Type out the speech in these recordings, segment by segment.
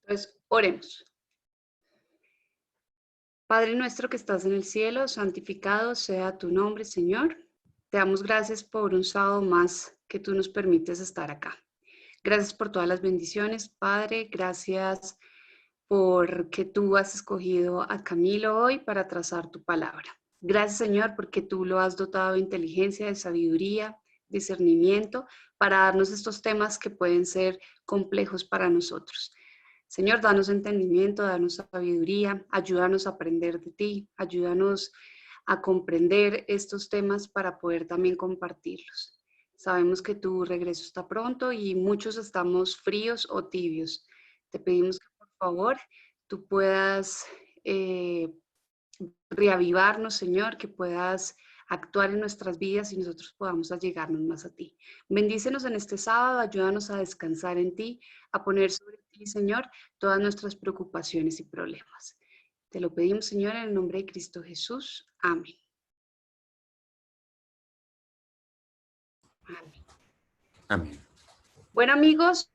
Entonces, oremos. Padre nuestro que estás en el cielo, santificado sea tu nombre, Señor. Te damos gracias por un sábado más que tú nos permites estar acá. Gracias por todas las bendiciones, Padre. Gracias porque tú has escogido a Camilo hoy para trazar tu palabra. Gracias, Señor, porque tú lo has dotado de inteligencia, de sabiduría, discernimiento, para darnos estos temas que pueden ser complejos para nosotros. Señor, danos entendimiento, danos sabiduría, ayúdanos a aprender de ti, ayúdanos a comprender estos temas para poder también compartirlos. Sabemos que tu regreso está pronto y muchos estamos fríos o tibios. Te pedimos que por favor tú puedas reavivarnos, Señor, que puedas actuar en nuestras vidas y nosotros podamos allegarnos más a ti. Bendícenos en este sábado, ayúdanos a descansar en ti, a poner sobre ti, Señor, todas nuestras preocupaciones y problemas. Te lo pedimos, Señor, en el nombre de Cristo Jesús. Amén. Amén. Amén. Bueno, amigos,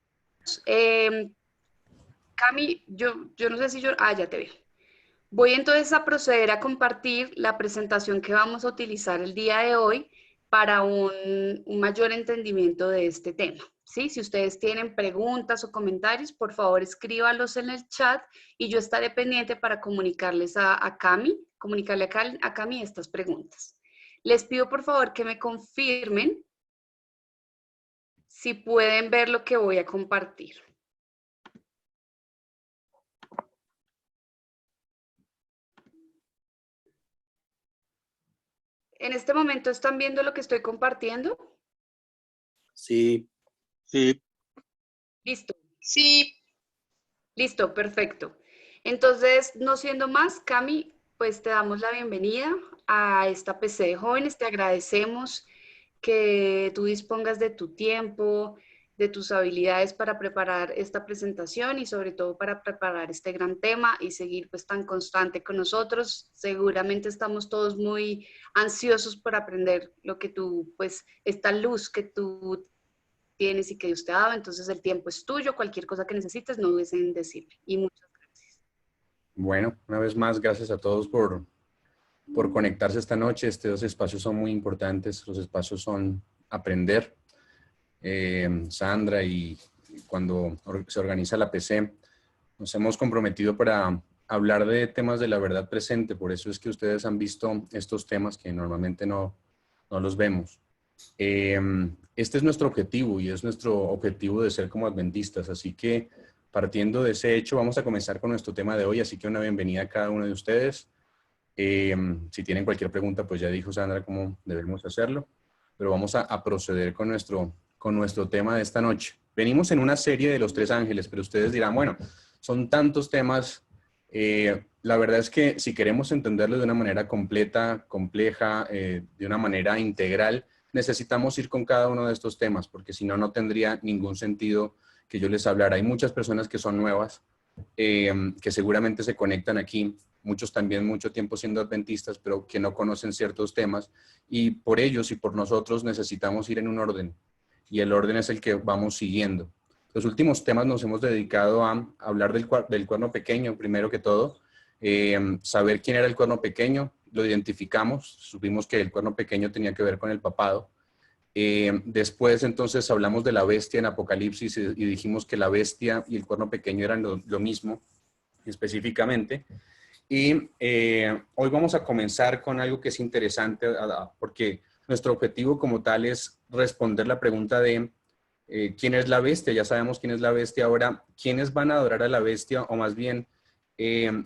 Cami, yo no sé si yo... ya te veo. Voy entonces a proceder a compartir la presentación que vamos a utilizar el día de hoy para un mayor entendimiento de este tema. ¿Sí? Si ustedes tienen preguntas o comentarios, por favor escríbalos en el chat y yo estaré pendiente para comunicarles a Cami, comunicarle a Cami estas preguntas. Les pido por favor que me confirmen si pueden ver lo que voy a compartir. ¿En este momento están viendo lo que estoy compartiendo? Sí. Sí. Listo. Sí. Listo, perfecto. Entonces, no siendo más, Cami, pues te damos la bienvenida a esta PC de Jóvenes. Te agradecemos que tú dispongas de tu tiempo, de tus habilidades para preparar esta presentación y sobre todo para preparar este gran tema y seguir pues tan constante con nosotros. Seguramente estamos todos muy ansiosos por aprender lo que tú, pues esta luz que tú tienes y que Dios te ha dado, entonces el tiempo es tuyo, cualquier cosa que necesites, no dudes en decirme. Y muchas gracias. Bueno, una vez más, gracias a todos por conectarse esta noche. Estos dos espacios son muy importantes. Los espacios son aprender. Sandra y cuando se organiza la PC, nos hemos comprometido para hablar de temas de la verdad presente. Por eso es que ustedes han visto estos temas que normalmente no los vemos. Este es nuestro objetivo y es nuestro objetivo de ser como adventistas. Así que partiendo de ese hecho, vamos a comenzar con nuestro tema de hoy. Así que una bienvenida a cada uno de ustedes. Si tienen cualquier pregunta, pues ya dijo Sandra cómo debemos hacerlo. Pero vamos a proceder con nuestro tema de esta noche. Venimos en una serie de los 3 ángeles, pero ustedes dirán, bueno, son tantos temas. La verdad es que si queremos entenderlo de una manera completa, compleja, de una manera integral, necesitamos ir con cada uno de estos temas, porque si no, no tendría ningún sentido que yo les hablara. Hay muchas personas que son nuevas, que seguramente se conectan aquí, muchos también mucho tiempo siendo adventistas, pero que no conocen ciertos temas, y por ellos y por nosotros necesitamos ir en un orden, y el orden es el que vamos siguiendo. Los últimos temas nos hemos dedicado a hablar del cuerno pequeño, primero que todo, saber quién era el cuerno pequeño, lo identificamos, supimos que el cuerno pequeño tenía que ver con el papado. Después entonces hablamos de la bestia en Apocalipsis y dijimos que la bestia y el cuerno pequeño eran lo mismo específicamente. Y hoy vamos a comenzar con algo que es interesante porque nuestro objetivo como tal es responder la pregunta de ¿quién es la bestia? Ya sabemos quién es la bestia. Ahora, ¿quiénes van a adorar a la bestia? O más bien,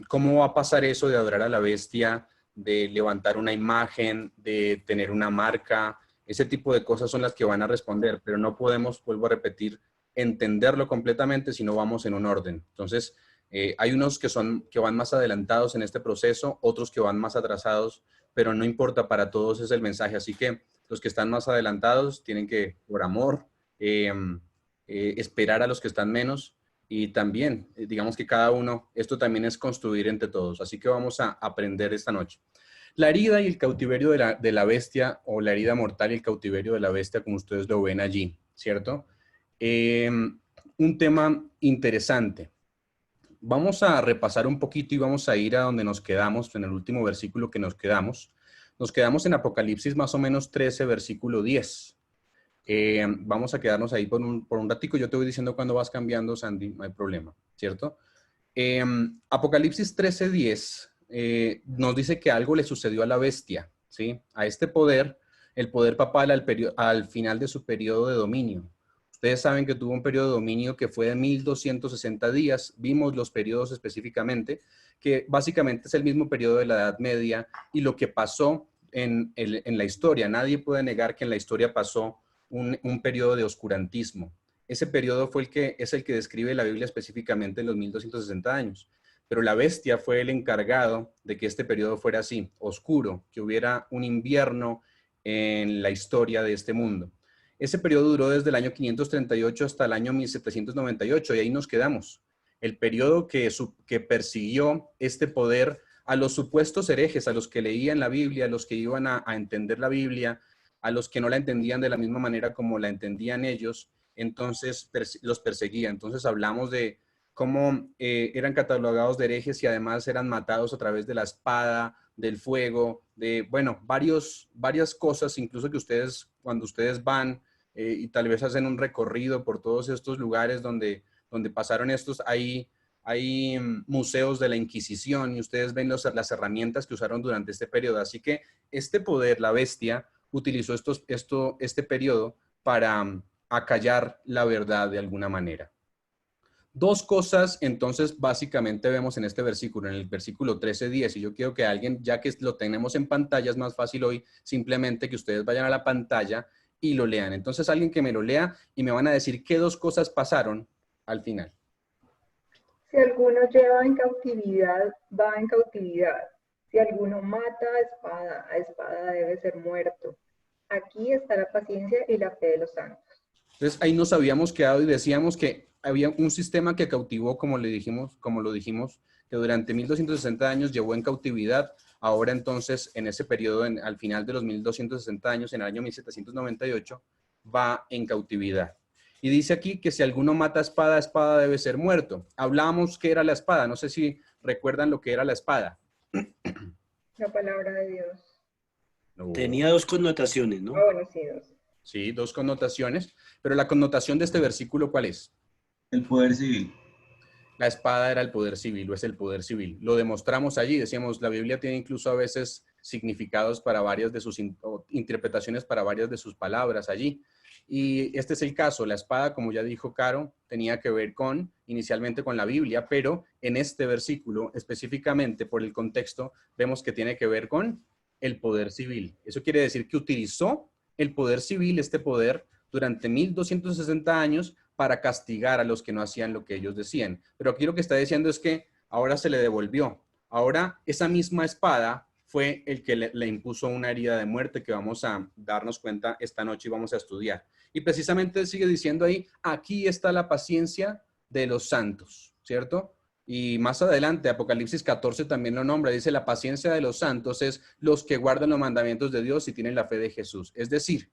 ¿cómo va a pasar eso de adorar a la bestia, de levantar una imagen, de tener una marca? Ese tipo de cosas son las que van a responder, pero no podemos, vuelvo a repetir, entenderlo completamente si no vamos en un orden. Entonces, hay unos que van más adelantados en este proceso, otros que van más atrasados, pero no importa, para todos es el mensaje. Así que los que están más adelantados tienen que, por amor, esperar a los que están menos, y también, digamos que cada uno, esto también es construir entre todos. Así que vamos a aprender esta noche. La herida y el cautiverio de la bestia, o la herida mortal y el cautiverio de la bestia, como ustedes lo ven allí, ¿cierto? Un tema interesante. vamos a repasar un poquito y vamos a ir a donde nos quedamos, en el último versículo que nos quedamos. Nos quedamos en Apocalipsis más o menos 13, versículo 10. Vamos a quedarnos ahí por un ratico. Yo te voy diciendo cuando vas cambiando, Sandy, no hay problema, ¿cierto? Apocalipsis 13:10 nos dice que algo le sucedió a la bestia, ¿sí? A este poder, el poder papal al final de su periodo de dominio. Ustedes saben que tuvo un periodo de dominio que fue de 1260 días. Vimos los periodos específicamente, que básicamente es el mismo periodo de la Edad Media y lo que pasó en la historia. Nadie puede negar que en la historia pasó un periodo de oscurantismo. Ese periodo es el que describe la Biblia específicamente en los 1260 años. Pero la bestia fue el encargado de que este periodo fuera así, oscuro, que hubiera un invierno en la historia de este mundo. Ese periodo duró desde el año 538 hasta el año 1798 y ahí nos quedamos. El periodo que persiguió este poder a los supuestos herejes, a los que leían la Biblia, a los que iban a entender la Biblia, a los que no la entendían de la misma manera como la entendían ellos, entonces los perseguía. Entonces hablamos de cómo eran catalogados de herejes y además eran matados a través de la espada, del fuego, de, bueno, varias cosas, incluso que ustedes, cuando ustedes van y tal vez hacen un recorrido por todos estos lugares donde pasaron estos, hay museos de la Inquisición y ustedes ven las herramientas que usaron durante este periodo. Así que este poder, la bestia, utilizó este periodo para acallar la verdad de alguna manera. Dos cosas, entonces, básicamente vemos en este versículo, en el versículo 13:10, y yo quiero que alguien, ya que lo tenemos en pantalla, es más fácil hoy simplemente que ustedes vayan a la pantalla y lo lean. Entonces, alguien que me lo lea y me van a decir qué dos cosas pasaron al final. Si alguno lleva en cautividad, va en cautividad. Si alguno mata a espada debe ser muerto. Aquí está la paciencia y la fe de los santos. Entonces ahí nos habíamos quedado y decíamos que había un sistema que cautivó, como lo dijimos, que durante 1260 años llevó en cautividad. Ahora entonces, en ese periodo, al final de los 1260 años, en el año 1798, va en cautividad. Y dice aquí que si alguno mata a espada debe ser muerto. Hablábamos que era la espada. No sé si recuerdan lo que era la espada. La palabra de Dios. No. Tenía dos connotaciones, ¿no? Ah, bueno, sí, dos. Sí, dos connotaciones. Pero la connotación de este versículo, ¿cuál es? El poder civil. La espada era el poder civil, o es el poder civil. Lo demostramos allí. Decíamos, la Biblia tiene incluso a veces significados para varias de sus interpretaciones para varias de sus palabras allí. Y este es el caso. La espada, como ya dijo Caro, tenía que ver inicialmente con la Biblia, pero en este versículo, específicamente por el contexto, vemos que tiene que ver con el poder civil. Eso quiere decir que utilizó el poder civil, este poder, durante 1260 años para castigar a los que no hacían lo que ellos decían. Pero aquí lo que está diciendo es que ahora se le devolvió. Ahora esa misma espada fue el que le impuso una herida de muerte que vamos a darnos cuenta esta noche y vamos a estudiar. Y precisamente sigue diciendo ahí, aquí está la paciencia de los santos, ¿cierto? Y más adelante, Apocalipsis 14 también lo nombra, dice, la paciencia de los santos es los que guardan los mandamientos de Dios y tienen la fe de Jesús. Es decir,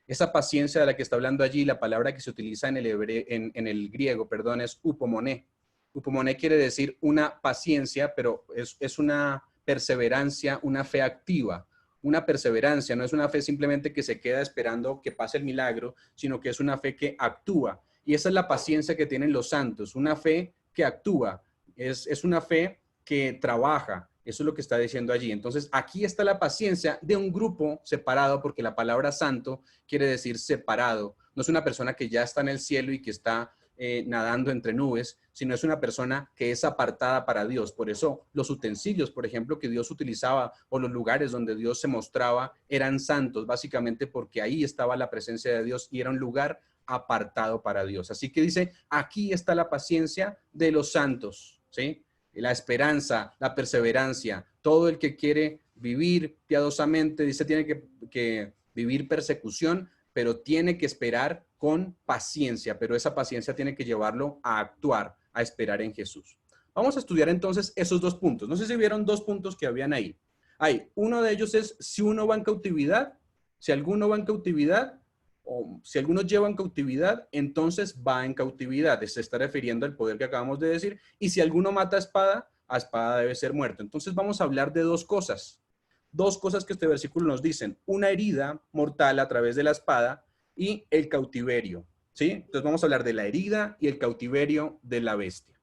esa paciencia de la que está hablando allí, la palabra que se utiliza en el griego, perdón, es upomoné. Upomoné quiere decir una paciencia, pero es una perseverancia, una fe activa. Una perseverancia, no es una fe simplemente que se queda esperando que pase el milagro, sino que es una fe que actúa. Y esa es la paciencia que tienen los santos, una fe que actúa. Es una fe que trabaja. Eso es lo que está diciendo allí. Entonces, aquí está la paciencia de un grupo separado, porque la palabra santo quiere decir separado. No es una persona que ya está en el cielo y que está nadando entre nubes, sino es una persona que es apartada para Dios. Por eso los utensilios, por ejemplo, que Dios utilizaba o los lugares donde Dios se mostraba eran santos, básicamente porque ahí estaba la presencia de Dios y era un lugar apartado para Dios. Así que dice, aquí está la paciencia de los santos, ¿sí? La esperanza, la perseverancia, todo el que quiere vivir piadosamente, dice, tiene que vivir persecución, pero tiene que esperar con paciencia, pero esa paciencia tiene que llevarlo a actuar, a esperar en Jesús. Vamos a estudiar entonces esos dos puntos. No sé si vieron dos puntos que habían ahí. Uno de ellos es si uno va en cautividad, si alguno va en cautividad, o si alguno lleva en cautividad, entonces va en cautividad. Se está refiriendo al poder que acabamos de decir. Y si alguno mata a espada debe ser muerto. Entonces vamos a hablar de dos cosas que este versículo nos dicen. Una herida mortal a través de la espada y el cautiverio, ¿sí? Entonces vamos a hablar de la herida y el cautiverio de la bestia.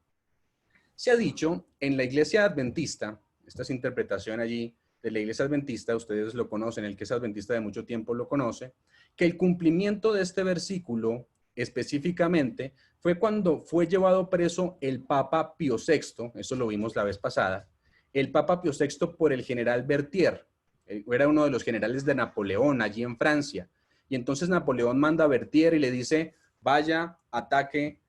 Se ha dicho en la iglesia adventista, esta es interpretación allí de la iglesia adventista, ustedes lo conocen, el que es adventista de mucho tiempo lo conoce, que el cumplimiento de este versículo específicamente fue cuando fue llevado preso el Papa Pío VI, eso lo vimos la vez pasada, el Papa Pío VI por el general Berthier, era uno de los generales de Napoleón allí en Francia, y entonces Napoleón manda a Berthier y le dice, vaya, ataque,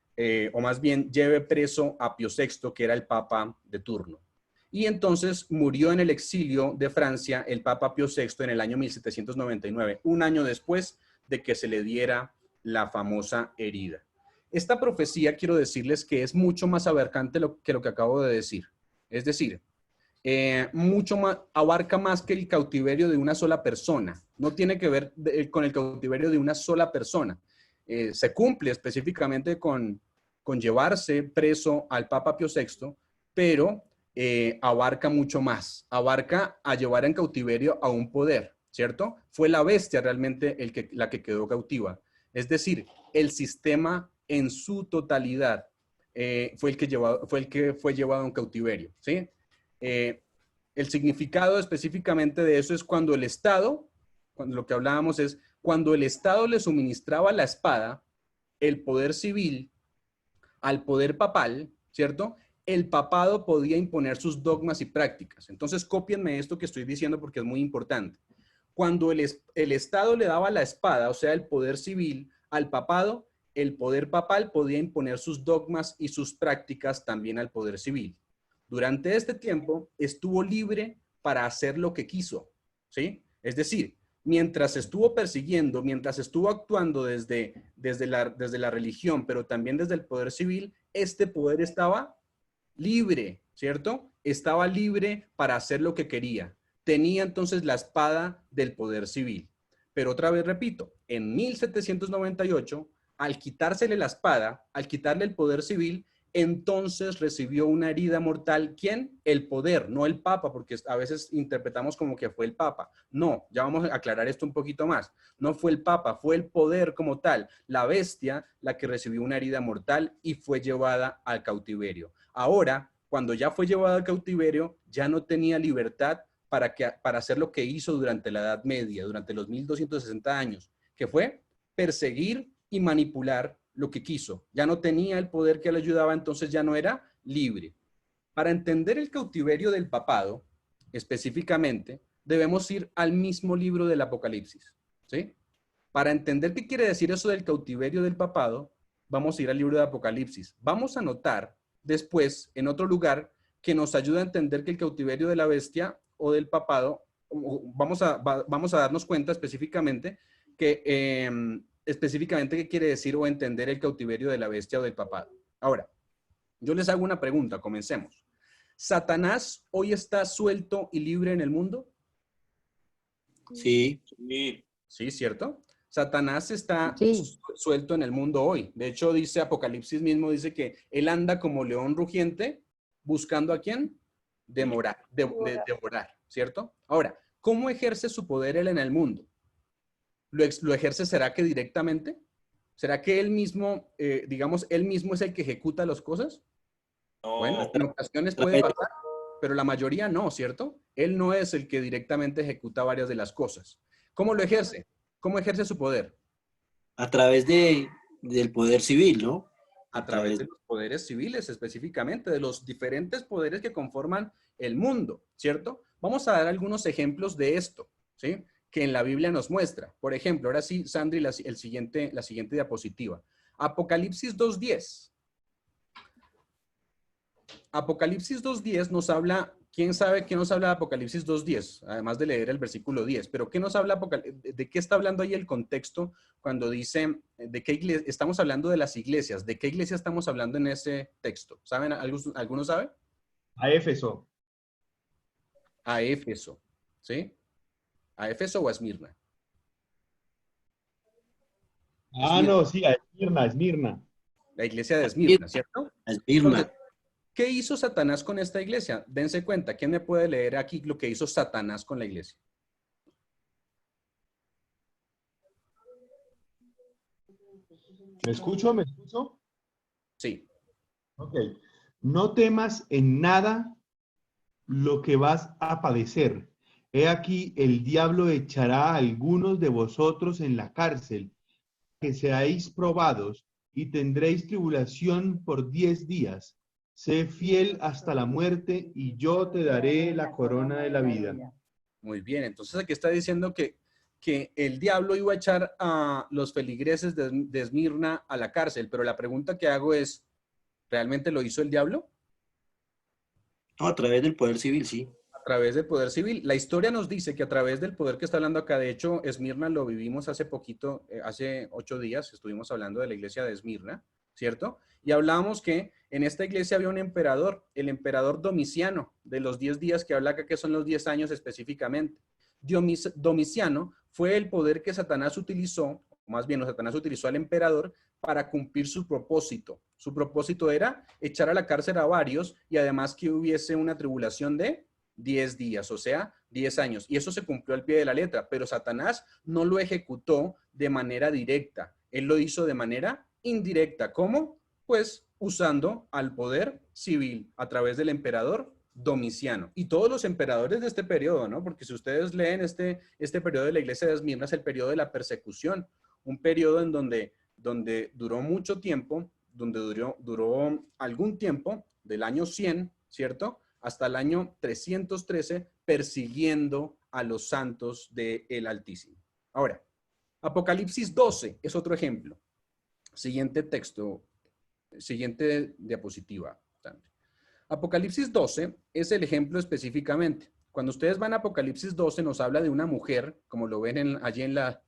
o más bien lleve preso a Pío VI, que era el Papa de turno. Y entonces murió en el exilio de Francia el Papa Pío VI en el año 1799, un año después de que se le diera la famosa herida. Esta profecía, quiero decirles que es mucho más abarcante que lo que acabo de decir. Es decir, mucho más, abarca más que el cautiverio de una sola persona. No tiene que ver con el cautiverio de una sola persona. Se cumple específicamente con llevarse preso al Papa Pío VI, pero abarca mucho más, abarca a llevar en cautiverio a un poder, ¿cierto? Fue la bestia realmente la que quedó cautiva. Es decir, el sistema en su totalidad fue el que fue llevado en cautiverio, ¿sí? El significado específicamente de eso es cuando el Estado, cuando lo que hablábamos es, cuando el Estado le suministraba la espada, el poder civil, al poder papal, ¿cierto? El papado podía imponer sus dogmas y prácticas. Entonces, cópienme esto que estoy diciendo porque es muy importante. Cuando el Estado le daba la espada, o sea, el poder civil, al papado, el poder papal podía imponer sus dogmas y sus prácticas también al poder civil. Durante este tiempo estuvo libre para hacer lo que quiso, ¿sí? Es decir, mientras estuvo persiguiendo, mientras estuvo actuando desde la religión, pero también desde el poder civil, este poder estaba libre, ¿cierto? Estaba libre para hacer lo que quería. Tenía entonces la espada del poder civil. Pero otra vez repito, en 1798, al quitársele la espada, al quitarle el poder civil, entonces recibió una herida mortal. ¿Quién? El poder, no el Papa, porque a veces interpretamos como que fue el Papa. No, ya vamos a aclarar esto un poquito más. No fue el Papa, fue el poder como tal, la bestia, la que recibió una herida mortal y fue llevada al cautiverio. Ahora, cuando ya fue llevada al cautiverio, ya no tenía libertad para hacer lo que hizo durante la Edad Media, durante los 1260 años, que fue perseguir y manipular lo que quiso. Ya no tenía el poder que le ayudaba, entonces ya no era libre. Para entender el cautiverio del papado, específicamente, debemos ir al mismo libro del Apocalipsis, ¿sí? Para entender qué quiere decir eso del cautiverio del papado, vamos a ir al libro de Apocalipsis. Vamos a notar después, en otro lugar, que nos ayuda a entender que el cautiverio de la bestia o del papado, vamos a darnos cuenta específicamente qué quiere decir o entender el cautiverio de la bestia o del papado. Ahora, yo les hago una pregunta, comencemos. ¿Satanás hoy está suelto y libre en el mundo? Sí. Sí, ¿cierto? Satanás está Sí. suelto en el mundo hoy. De hecho, dice Apocalipsis mismo, dice que él anda como león rugiente buscando a quién? Devorar, ¿cierto? Ahora, ¿cómo ejerce su poder él en el mundo? ¿Lo ejerce, será que directamente? ¿Será que él mismo, digamos, él mismo es el que ejecuta las cosas? No. Bueno, en ocasiones puede pasar, pero la mayoría no, ¿cierto? Él no es el que directamente ejecuta varias de las cosas. ¿Cómo lo ejerce? ¿Cómo ejerce su poder? A través del poder civil, ¿no? A través de los poderes civiles, específicamente, de los diferentes poderes que conforman el mundo, ¿cierto? Vamos a dar algunos ejemplos de esto, ¿sí? Que en la Biblia nos muestra. Por ejemplo, ahora sí, Sandri, la siguiente diapositiva. Apocalipsis 2:10. Apocalipsis 2:10 nos habla, ¿quién sabe qué nos habla de Apocalipsis 2:10? Además de leer el versículo 10, pero ¿qué nos habla, de qué está hablando ahí el contexto cuando dice, de qué iglesia, estamos hablando de las iglesias, ¿de qué iglesia estamos hablando en ese texto? ¿Saben? ¿Alguno sabe? A Éfeso. A Éfeso, ¿sí? ¿A Éfeso o a Esmirna? Ah, no, sí, a Esmirna, Esmirna. La iglesia de Esmirna, ¿cierto? Esmirna. Entonces, ¿qué hizo Satanás con esta iglesia? Dense cuenta, ¿quién me puede leer aquí lo que hizo Satanás con la iglesia? ¿Me escucho? ¿Me escucho? Sí. Ok. No temas en nada lo que vas a padecer. He aquí, el diablo echará a algunos de vosotros en la cárcel, que seáis probados, y tendréis tribulación por 10 días. Sé fiel hasta la muerte, y yo te daré la corona de la vida. Muy bien, entonces aquí está diciendo que el diablo iba a echar a los feligreses de Esmirna a la cárcel, pero la pregunta que hago es, ¿realmente lo hizo el diablo? No, a través del poder civil, sí. A través del poder civil. La historia nos dice que a través del poder que está hablando acá, de hecho, Esmirna lo vivimos hace poquito, hace 8 días, estuvimos hablando de la iglesia de Esmirna, ¿cierto? Y hablábamos que en esta iglesia había un emperador, el emperador Domiciano, de los 10 días que habla acá, que son los 10 años específicamente. Domiciano fue el poder que Satanás utilizó, o más bien Satanás utilizó al emperador para cumplir su propósito. Su propósito era echar a la cárcel a varios y además que hubiese una tribulación de 10 días, o sea, 10 años. Y eso se cumplió al pie de la letra, pero Satanás no lo ejecutó de manera directa. Él lo hizo de manera indirecta. ¿Cómo? Pues usando al poder civil a través del emperador Domiciano. Y todos los emperadores de este periodo, ¿no? Porque si ustedes leen este periodo de la iglesia de Esmirna, es el periodo de la persecución, un periodo en donde duró mucho tiempo, donde duró algún tiempo, del año 100, ¿cierto?, hasta el año 313, persiguiendo a los santos del Altísimo. Ahora, Apocalipsis 12 es otro ejemplo. Siguiente texto, siguiente diapositiva. Apocalipsis 12 es el ejemplo específicamente. Cuando ustedes van a Apocalipsis 12 nos habla de una mujer, como lo ven allí en la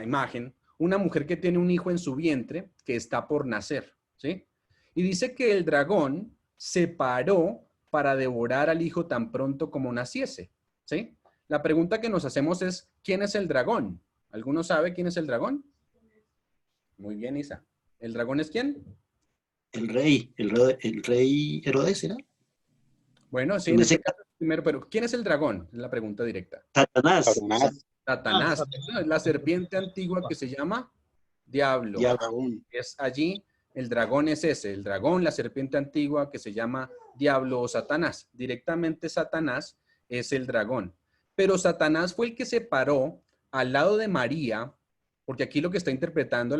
imagen, una mujer que tiene un hijo en su vientre que está por nacer, ¿sí? Y dice que el dragón se paró para devorar al hijo tan pronto como naciese, ¿sí? La pregunta que nos hacemos es, ¿quién es el dragón? ¿Alguno sabe quién es el dragón? Muy bien, Isa. ¿El dragón es quién? El rey Herodes, ¿era? Bueno, sí, En en ese este caso primero, pero ¿quién es el dragón? Es la pregunta directa. Satanás. Satanás. Es la serpiente antigua que se llama Diablo. Diablo. Es allí, el dragón es ese, el dragón, la serpiente antigua que se llama Diablo o Satanás. Directamente Satanás es el dragón. Pero Satanás fue el que se paró al lado de María, porque aquí lo que está interpretando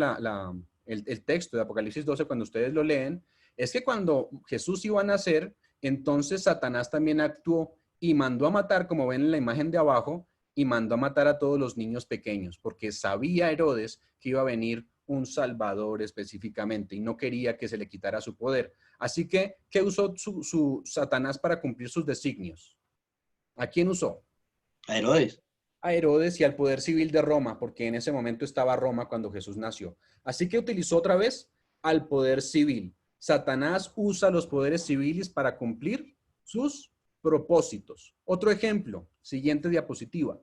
el texto de Apocalipsis 12, cuando ustedes lo leen, es que cuando Jesús iba a nacer, entonces Satanás también actuó y mandó a matar, como ven en la imagen de abajo, y mandó a matar a todos los niños pequeños, porque sabía Herodes que iba a venir un salvador específicamente y no quería que se le quitara su poder. Así que, ¿qué usó su Satanás para cumplir sus designios? ¿A quién usó? A Herodes. A Herodes y al poder civil de Roma, porque en ese momento estaba Roma cuando Jesús nació. Así que utilizó otra vez al poder civil. Satanás usa los poderes civiles para cumplir sus propósitos. Otro ejemplo, siguiente diapositiva.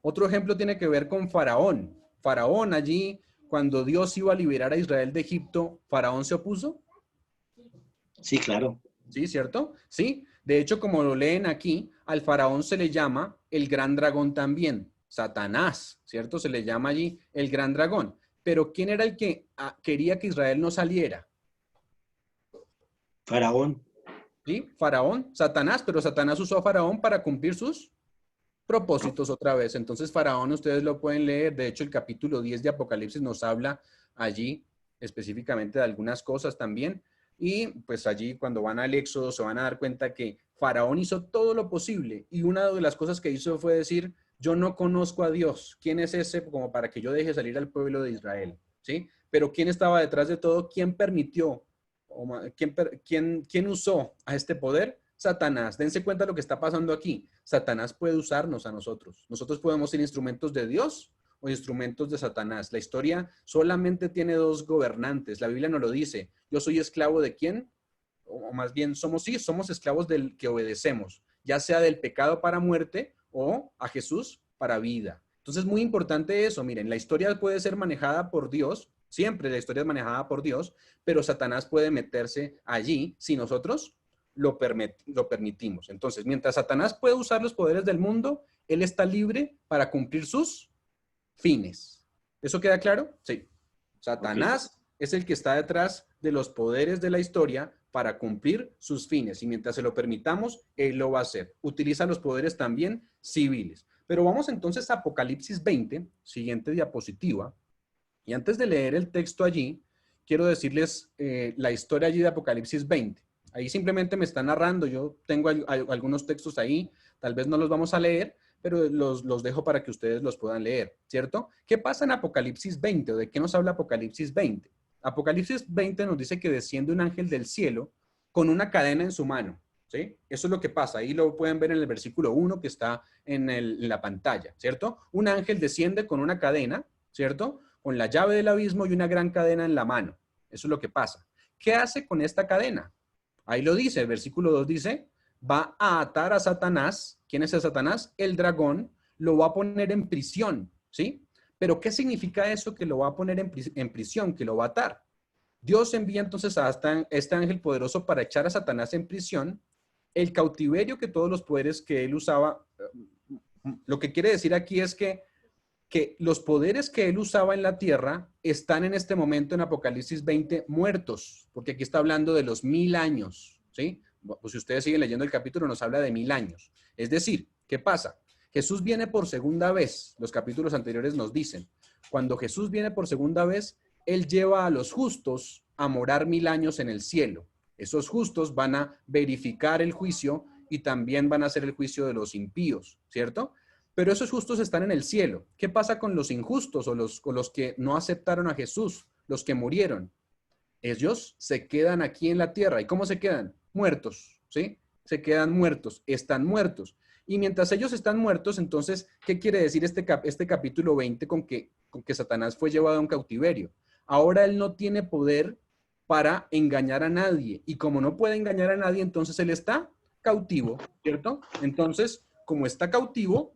Otro ejemplo tiene que ver con Faraón. Faraón allí, cuando Dios iba a liberar a Israel de Egipto, ¿Faraón se opuso? Sí, claro. Sí, ¿cierto? Sí. De hecho, como lo leen aquí, al Faraón se le llama el gran dragón también. Satanás, ¿cierto? Se le llama allí el gran dragón. Pero ¿quién era el que quería que Israel no saliera? Faraón. ¿Sí? Faraón, Satanás, pero Satanás usó a Faraón para cumplir sus propósitos otra vez. Entonces, Faraón, ustedes lo pueden leer. De hecho, el capítulo 10 de Apocalipsis nos habla allí específicamente de algunas cosas también. Y pues allí cuando van al Éxodo se van a dar cuenta que Faraón hizo todo lo posible. Y una de las cosas que hizo fue decir, yo no conozco a Dios. ¿Quién es ese como para que yo deje salir al pueblo de Israel? ¿Sí? Pero ¿quién estaba detrás de todo? ¿Quién permitió? ¿Quién usó a este poder? Satanás. Dense cuenta de lo que está pasando aquí. Satanás puede usarnos a nosotros. Nosotros podemos ser instrumentos de Dios o instrumentos de Satanás. La historia solamente tiene dos gobernantes. La Biblia nos lo dice. Yo soy esclavo de quién? O más bien somos esclavos del que obedecemos, ya sea del pecado para muerte o a Jesús para vida. Entonces, muy importante eso. Miren, la historia puede ser manejada por Dios, siempre la historia es manejada por Dios, pero Satanás puede meterse allí si nosotros lo permitimos. Entonces, mientras Satanás puede usar los poderes del mundo, él está libre para cumplir sus fines. ¿Eso queda claro? Sí. Satanás es el que está detrás de los poderes de la historia para cumplir sus fines. Y mientras se lo permitamos, él lo va a hacer. Utiliza los poderes también civiles. Pero vamos entonces a Apocalipsis 20, siguiente diapositiva. Y antes de leer el texto allí, quiero decirles la historia allí de Apocalipsis 20. Ahí simplemente me está narrando. Yo tengo algunos textos ahí. Tal vez no los vamos a leer, pero los dejo para que ustedes los puedan leer, ¿cierto? ¿Qué pasa en Apocalipsis 20? ¿O de qué nos habla Apocalipsis 20? Apocalipsis 20 nos dice que desciende un ángel del cielo con una cadena en su mano, ¿sí? Eso es lo que pasa. Ahí lo pueden ver en el versículo 1 que está en la pantalla, ¿cierto? Un ángel desciende con una cadena, ¿cierto? Con la llave del abismo y una gran cadena en la mano. Eso es lo que pasa. ¿Qué hace con esta cadena? Ahí lo dice, el versículo 2 dice, va a atar a Satanás. ¿Quién es el Satanás? El dragón. Lo va a poner en prisión, ¿sí? Pero ¿qué significa eso que lo va a poner en prisión, que lo va a atar? Dios envía entonces a este ángel poderoso para echar a Satanás en prisión. El cautiverio que todos los poderes que él usaba, lo que quiere decir aquí es que los poderes que él usaba en la tierra están en este momento en Apocalipsis 20 muertos, porque aquí está hablando de los 1000 años, ¿sí? Pues si ustedes siguen leyendo el capítulo, nos habla de 1000 años. Es decir, ¿qué pasa? Jesús viene por segunda vez. Los capítulos anteriores nos dicen, cuando Jesús viene por segunda vez, él lleva a los justos a morar 1000 años en el cielo. Esos justos van a verificar el juicio y también van a hacer el juicio de los impíos, ¿cierto? Pero esos justos están en el cielo. ¿Qué pasa con los injustos o los que no aceptaron a Jesús, los que murieron? Ellos se quedan aquí en la tierra. ¿Y cómo se quedan? Muertos, ¿sí? Se quedan muertos, están muertos. Y mientras ellos están muertos, entonces, ¿qué quiere decir este capítulo 20 con que Satanás fue llevado a un cautiverio? Ahora él no tiene poder para engañar a nadie. Y como no puede engañar a nadie, entonces él está cautivo, ¿cierto? Entonces, como está cautivo,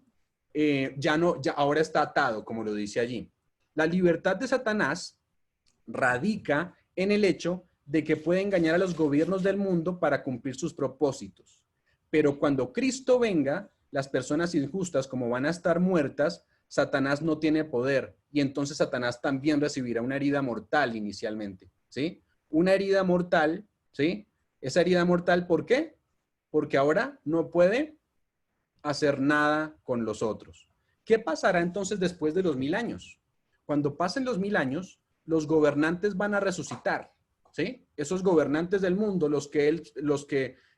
ya ahora está atado, como lo dice allí. La libertad de Satanás radica en el hecho de que puede engañar a los gobiernos del mundo para cumplir sus propósitos. Pero cuando Cristo venga, las personas injustas, como van a estar muertas, Satanás no tiene poder y entonces Satanás también recibirá una herida mortal inicialmente, ¿sí? Una herida mortal, ¿sí? Esa herida mortal, ¿por qué? Porque ahora no puede hacer nada con los otros. ¿Qué pasará entonces después de los 1000 años? Cuando pasen los 1000 años, los gobernantes van a resucitar, ¿sí? Esos gobernantes del mundo, los que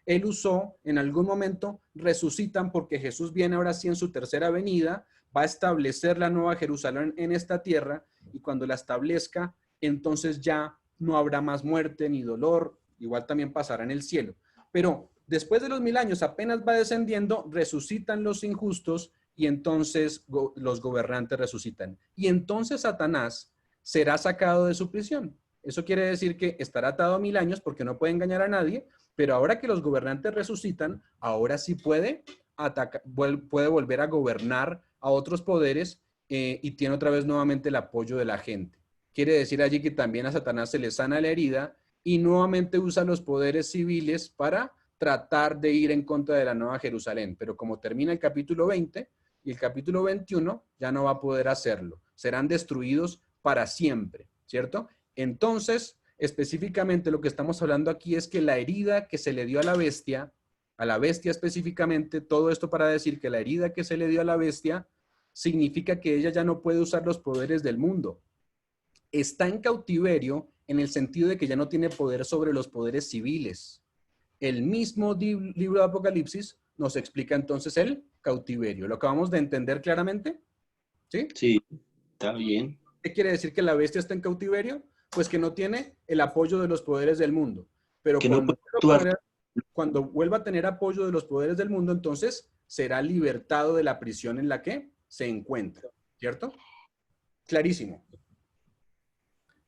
él usó en algún momento, resucitan porque Jesús viene ahora sí en su tercera venida, va a establecer la nueva Jerusalén en esta tierra y cuando la establezca, entonces ya no habrá más muerte ni dolor, igual también pasará en el cielo. Pero después de los 1000 años, apenas va descendiendo, resucitan los injustos y entonces los gobernantes resucitan. Y entonces Satanás será sacado de su prisión. Eso quiere decir que estará atado a 1000 años porque no puede engañar a nadie, pero ahora que los gobernantes resucitan, ahora sí puede volver a gobernar a otros poderes y tiene otra vez nuevamente el apoyo de la gente. Quiere decir allí que también a Satanás se le sana la herida y nuevamente usa los poderes civiles para tratar de ir en contra de la Nueva Jerusalén. Pero como termina el capítulo 20 y el capítulo 21, ya no va a poder hacerlo. Serán destruidos para siempre, ¿cierto? Entonces, específicamente lo que estamos hablando aquí es que la herida que se le dio a la bestia específicamente, todo esto para decir que la herida que se le dio a la bestia significa que ella ya no puede usar los poderes del mundo. Está en cautiverio en el sentido de que ya no tiene poder sobre los poderes civiles. El mismo libro de Apocalipsis nos explica entonces el cautiverio. ¿Lo acabamos de entender claramente? ¿Sí? Sí, está bien. ¿Qué quiere decir que la bestia está en cautiverio? Pues que no tiene el apoyo de los poderes del mundo. Pero Que no puede actuar. cuando vuelva a tener apoyo de los poderes del mundo, entonces será libertado de la prisión en la que se encuentra. ¿Cierto? Clarísimo.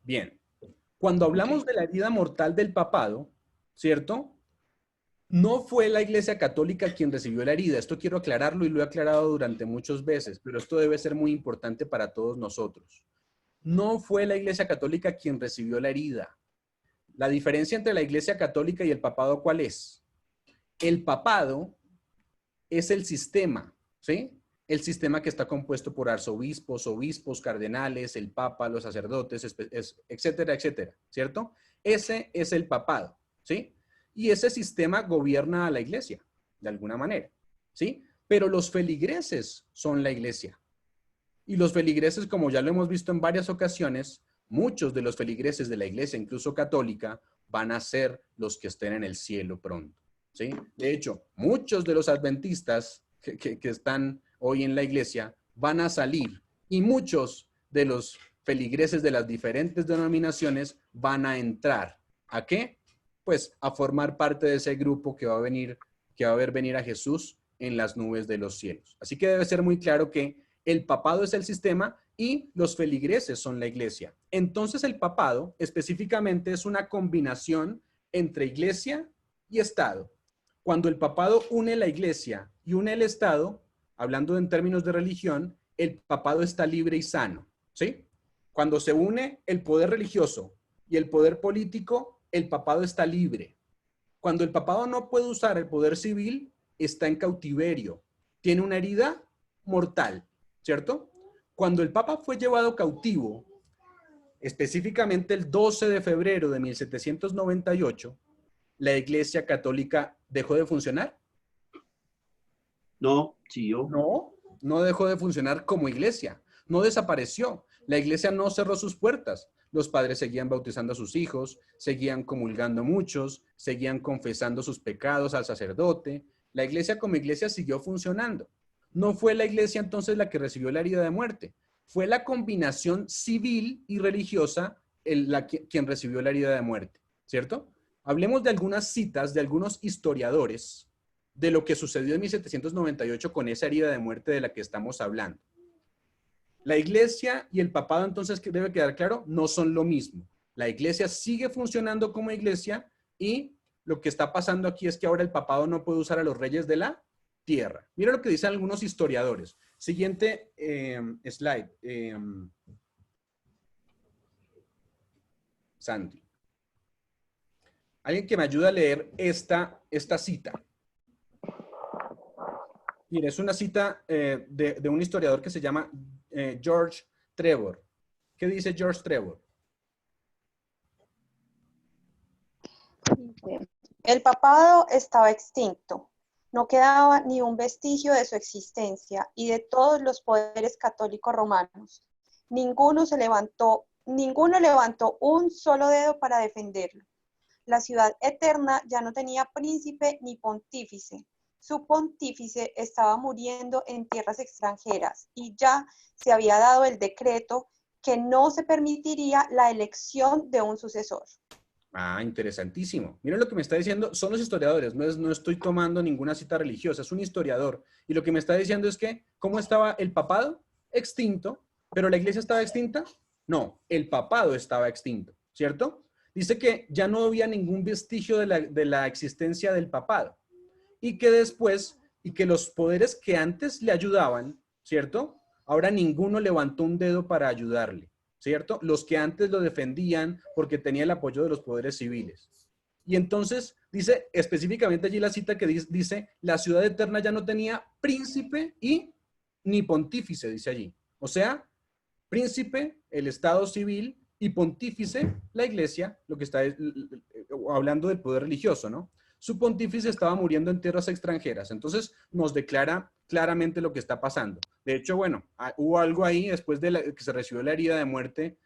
Bien. Cuando hablamos de la herida mortal del papado, ¿cierto? No fue la Iglesia Católica quien recibió la herida. Esto quiero aclararlo y lo he aclarado durante muchas veces, pero esto debe ser muy importante para todos nosotros. No fue la Iglesia Católica quien recibió la herida. La diferencia entre la Iglesia Católica y el papado, ¿cuál es? El papado es el sistema, ¿sí? El sistema que está compuesto por arzobispos, obispos, cardenales, el papa, los sacerdotes, etcétera, etcétera, ¿cierto? Ese es el papado, ¿sí? Y ese sistema gobierna a la iglesia, de alguna manera, ¿sí? Pero los feligreses son la iglesia. Y los feligreses, como ya lo hemos visto en varias ocasiones, muchos de los feligreses de la iglesia, incluso católica, van a ser los que estén en el cielo pronto, ¿sí? De hecho, muchos de los adventistas que están hoy en la iglesia van a salir y muchos de los feligreses de las diferentes denominaciones van a entrar. ¿A qué? Pues a formar parte de ese grupo que va a ver venir a Jesús en las nubes de los cielos. Así que debe ser muy claro que el papado es el sistema y los feligreses son la iglesia. Entonces el papado específicamente es una combinación entre iglesia y Estado. Cuando el papado une la iglesia y une el Estado, hablando en términos de religión, el papado está libre y sano, ¿sí? Cuando se une el poder religioso y el poder político, el papado está libre. Cuando el papado no puede usar el poder civil, está en cautiverio. Tiene una herida mortal, ¿cierto? Cuando el papa fue llevado cautivo, específicamente el 12 de febrero de 1798, ¿la Iglesia Católica dejó de funcionar? No, siguió. No, no dejó de funcionar como iglesia. No desapareció. La iglesia no cerró sus puertas. Los padres seguían bautizando a sus hijos, seguían comulgando muchos, seguían confesando sus pecados al sacerdote. La iglesia como iglesia siguió funcionando. No fue la iglesia entonces la que recibió la herida de muerte. Fue la combinación civil y religiosa quien recibió la herida de muerte, ¿cierto? Hablemos de algunas citas de algunos historiadores de lo que sucedió en 1798 con esa herida de muerte de la que estamos hablando. La iglesia y el papado, entonces, que debe quedar claro, no son lo mismo. La iglesia sigue funcionando como iglesia y lo que está pasando aquí es que ahora el papado no puede usar a los reyes de la tierra. Mira lo que dicen algunos historiadores. Siguiente slide. Santi. Alguien que me ayude a leer esta cita. Mira, es una cita de un historiador que se llama George Trevor. ¿Qué dice George Trevor? El papado estaba extinto. No quedaba ni un vestigio de su existencia y de todos los poderes católicos romanos. Ninguno levantó un solo dedo para defenderlo. La ciudad eterna ya no tenía príncipe ni pontífice. Su pontífice estaba muriendo en tierras extranjeras y ya se había dado el decreto que no se permitiría la elección de un sucesor. Ah, interesantísimo. Miren lo que me está diciendo, son los historiadores, no estoy tomando ninguna cita religiosa, es un historiador. Y lo que me está diciendo es que, ¿cómo estaba el papado? Extinto. ¿Pero la iglesia estaba extinta? No, el papado estaba extinto, ¿cierto? Dice que ya no había ningún vestigio de la existencia del papado. Y que después, y que los poderes que antes le ayudaban, ¿cierto? Ahora ninguno levantó un dedo para ayudarle, ¿cierto? Los que antes lo defendían porque tenía el apoyo de los poderes civiles. Y entonces dice específicamente allí la cita que dice, la ciudad eterna ya no tenía príncipe y ni pontífice, dice allí. O sea, príncipe, el estado civil, y pontífice, la iglesia, lo que está hablando del poder religioso, ¿no? Su pontífice estaba muriendo en tierras extranjeras. Entonces nos declara claramente lo que está pasando. De hecho, bueno, hubo algo ahí después de que se recibió la herida de muerte,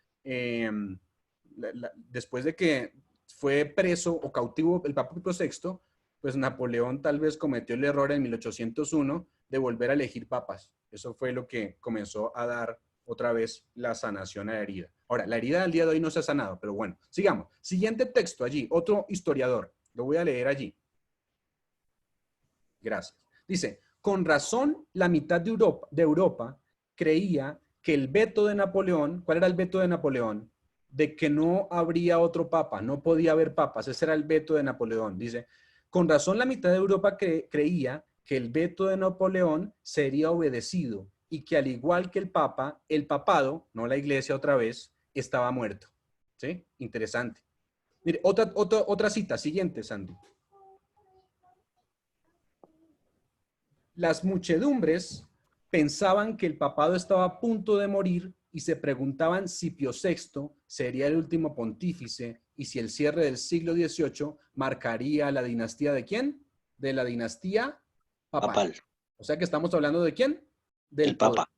después de que fue preso o cautivo el Papa Pío VI, pues Napoleón tal vez cometió el error en 1801 de volver a elegir papas. Eso fue lo que comenzó a dar otra vez la sanación a la herida. Ahora, la herida del día de hoy no se ha sanado, pero bueno, sigamos. Siguiente texto allí, otro historiador. Lo voy a leer allí. Gracias. Dice, con razón la mitad de Europa creía que el veto de Napoleón, ¿cuál era el veto de Napoleón? De que no habría otro papa, no podía haber papas, ese era el veto de Napoleón. Dice, Con razón la mitad de Europa creía que el veto de Napoleón sería obedecido y que al igual que el Papa, el papado, no la iglesia otra vez, estaba muerto. ¿Sí? Interesante. Mire, otra cita, siguiente, Sandy. Las muchedumbres pensaban que el papado estaba a punto de morir y se preguntaban si Pío VI sería el último pontífice y si el cierre del siglo XVIII marcaría la dinastía ¿de quién? De la dinastía papal. O sea que estamos hablando ¿de quién? Del Papa.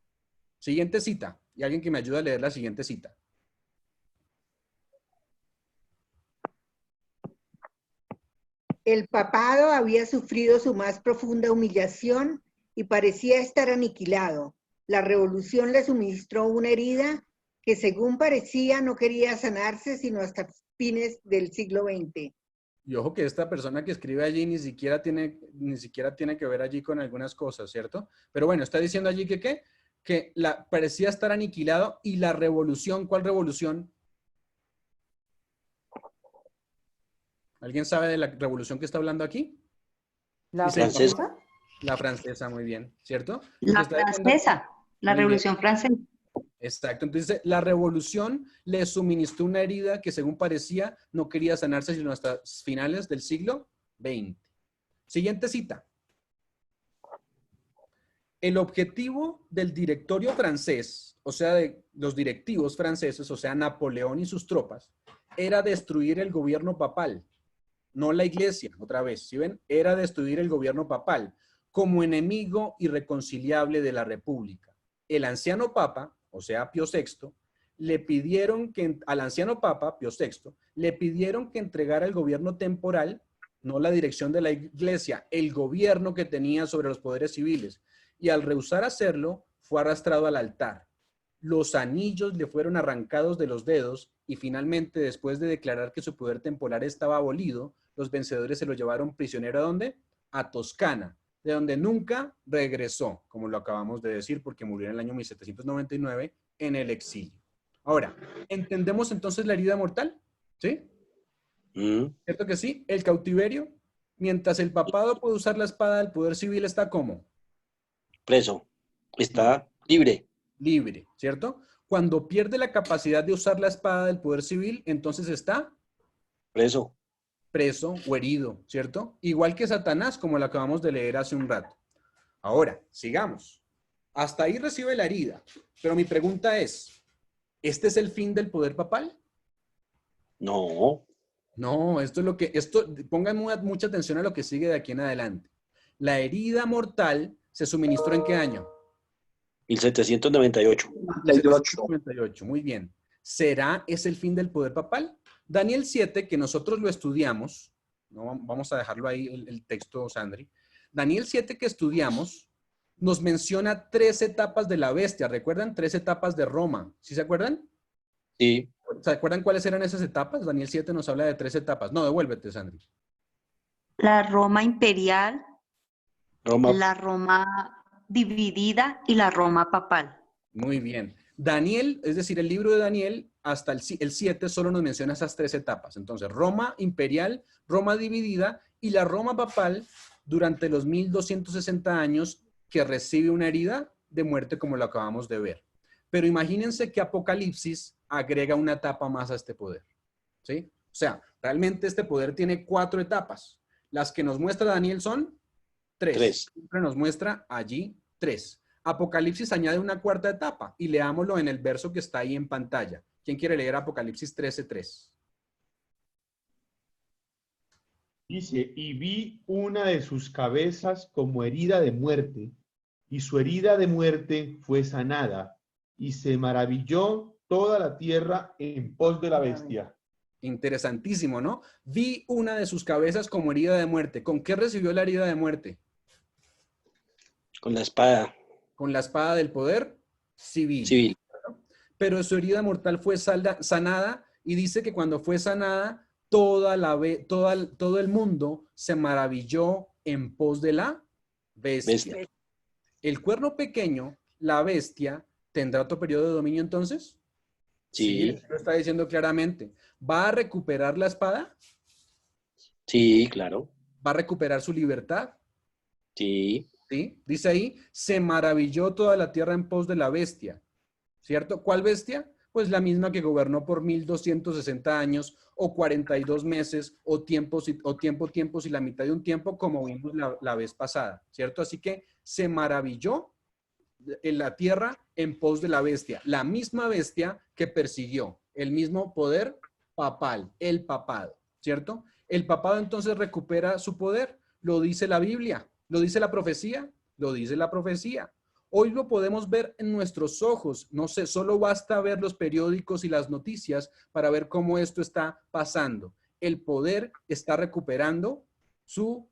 Siguiente cita. Y alguien que me ayude a leer la siguiente cita. El papado había sufrido su más profunda humillación y parecía estar aniquilado. La revolución le suministró una herida que, según parecía, no quería sanarse sino hasta fines del siglo XX. Y ojo que esta persona que escribe allí ni siquiera tiene que ver allí con algunas cosas, ¿cierto? Pero bueno, está diciendo allí que ¿qué? Que parecía estar aniquilado y la revolución, ¿cuál revolución? ¿Alguien sabe de la revolución que está hablando aquí? ¿La francesa? francesa? La francesa, muy bien, ¿cierto? La Está diciendo- francesa, la Muy bien. Revolución Francesa. Exacto, entonces la revolución le suministró una herida que según parecía no quería sanarse sino hasta finales del siglo XX. Siguiente cita. El objetivo del directorio francés, o sea, de los directivos franceses, o sea, Napoleón y sus tropas, era destruir el gobierno papal, no la iglesia, otra vez, ¿sí ven? Era destruir el gobierno papal como enemigo irreconciliable de la república. El anciano papa, o sea, Pío VI, al anciano papa, Pío VI, le pidieron que entregara el gobierno temporal, no la dirección de la iglesia, el gobierno que tenía sobre los poderes civiles. Y al rehusar hacerlo, fue arrastrado al altar. Los anillos le fueron arrancados de los dedos y finalmente, después de declarar que su poder temporal estaba abolido, los vencedores se lo llevaron prisionero ¿a dónde? A Toscana, de donde nunca regresó, como lo acabamos de decir, porque murió en el año 1799 en el exilio. Ahora, ¿entendemos entonces la herida mortal? ¿Sí? ¿Cierto que sí? El cautiverio, mientras el papado puede usar la espada, el poder civil está ¿cómo? Preso. Está libre. Libre, ¿cierto? Cuando pierde la capacidad de usar la espada del poder civil, entonces está Preso. preso o herido, ¿cierto? Igual que Satanás, como lo acabamos de leer hace un rato. Ahora, sigamos. Hasta ahí recibe la herida. Pero mi pregunta es, ¿este es el fin del poder papal? No. No, pongan mucha atención a lo que sigue de aquí en adelante. La herida mortal se suministró ¿en qué año? 1798. 1798, muy bien. ¿Será ese el fin del poder papal? Daniel 7, que nosotros lo estudiamos, no, vamos a dejarlo ahí el texto, Sandri. Daniel 7 que estudiamos nos menciona 3 etapas de la bestia. ¿Recuerdan? 3 etapas de Roma. ¿Sí se acuerdan? Sí. ¿Se acuerdan cuáles eran esas etapas? Daniel 7 nos habla de 3 etapas. No, devuélvete, Sandri. La Roma imperial, Roma. la Roma dividida y la Roma papal. Muy bien. Daniel, es decir, el libro de Daniel, hasta el 7 solo nos menciona esas 3 etapas. Entonces, Roma imperial, Roma dividida y la Roma papal durante los 1260 años que recibe una herida de muerte como lo acabamos de ver. Pero imagínense que Apocalipsis agrega una etapa más a este poder. ¿Sí? O sea, realmente este poder tiene 4 etapas. Las que nos muestra Daniel son 3. Siempre nos muestra allí 3. Apocalipsis añade una 4ª etapa y leámoslo en el verso que está ahí en pantalla. ¿Quién quiere leer Apocalipsis 13:3? Dice, y vi una de sus cabezas como herida de muerte, y su herida de muerte fue sanada, y se maravilló toda la tierra en pos de la bestia. Interesantísimo, ¿no? Vi una de sus cabezas como herida de muerte. ¿Con qué recibió la herida de muerte? Con la espada. Con la espada del poder civil. Pero su herida mortal fue sanada y dice que cuando fue sanada, todo el mundo se maravilló en pos de la bestia. El cuerno pequeño, la bestia, ¿tendrá otro periodo de dominio entonces? Sí. Lo está diciendo claramente. ¿Va a recuperar la espada? Sí, claro. ¿Va a recuperar su libertad? Sí. ¿Sí? Dice ahí, se maravilló toda la tierra en pos de la bestia, ¿cierto? ¿Cuál bestia? Pues la misma que gobernó por 1260 años o 42 meses o tiempos y la mitad de un tiempo, como vimos la vez pasada, ¿cierto? Así que se maravilló en la tierra en pos de la bestia, la misma bestia que persiguió, el mismo poder papal, el papado, ¿cierto? El papado entonces recupera su poder, lo dice la Biblia, lo dice la profecía, lo dice la profecía. Hoy lo podemos ver en nuestros ojos, no sé, solo basta ver los periódicos y las noticias para ver cómo esto está pasando. El poder está recuperando su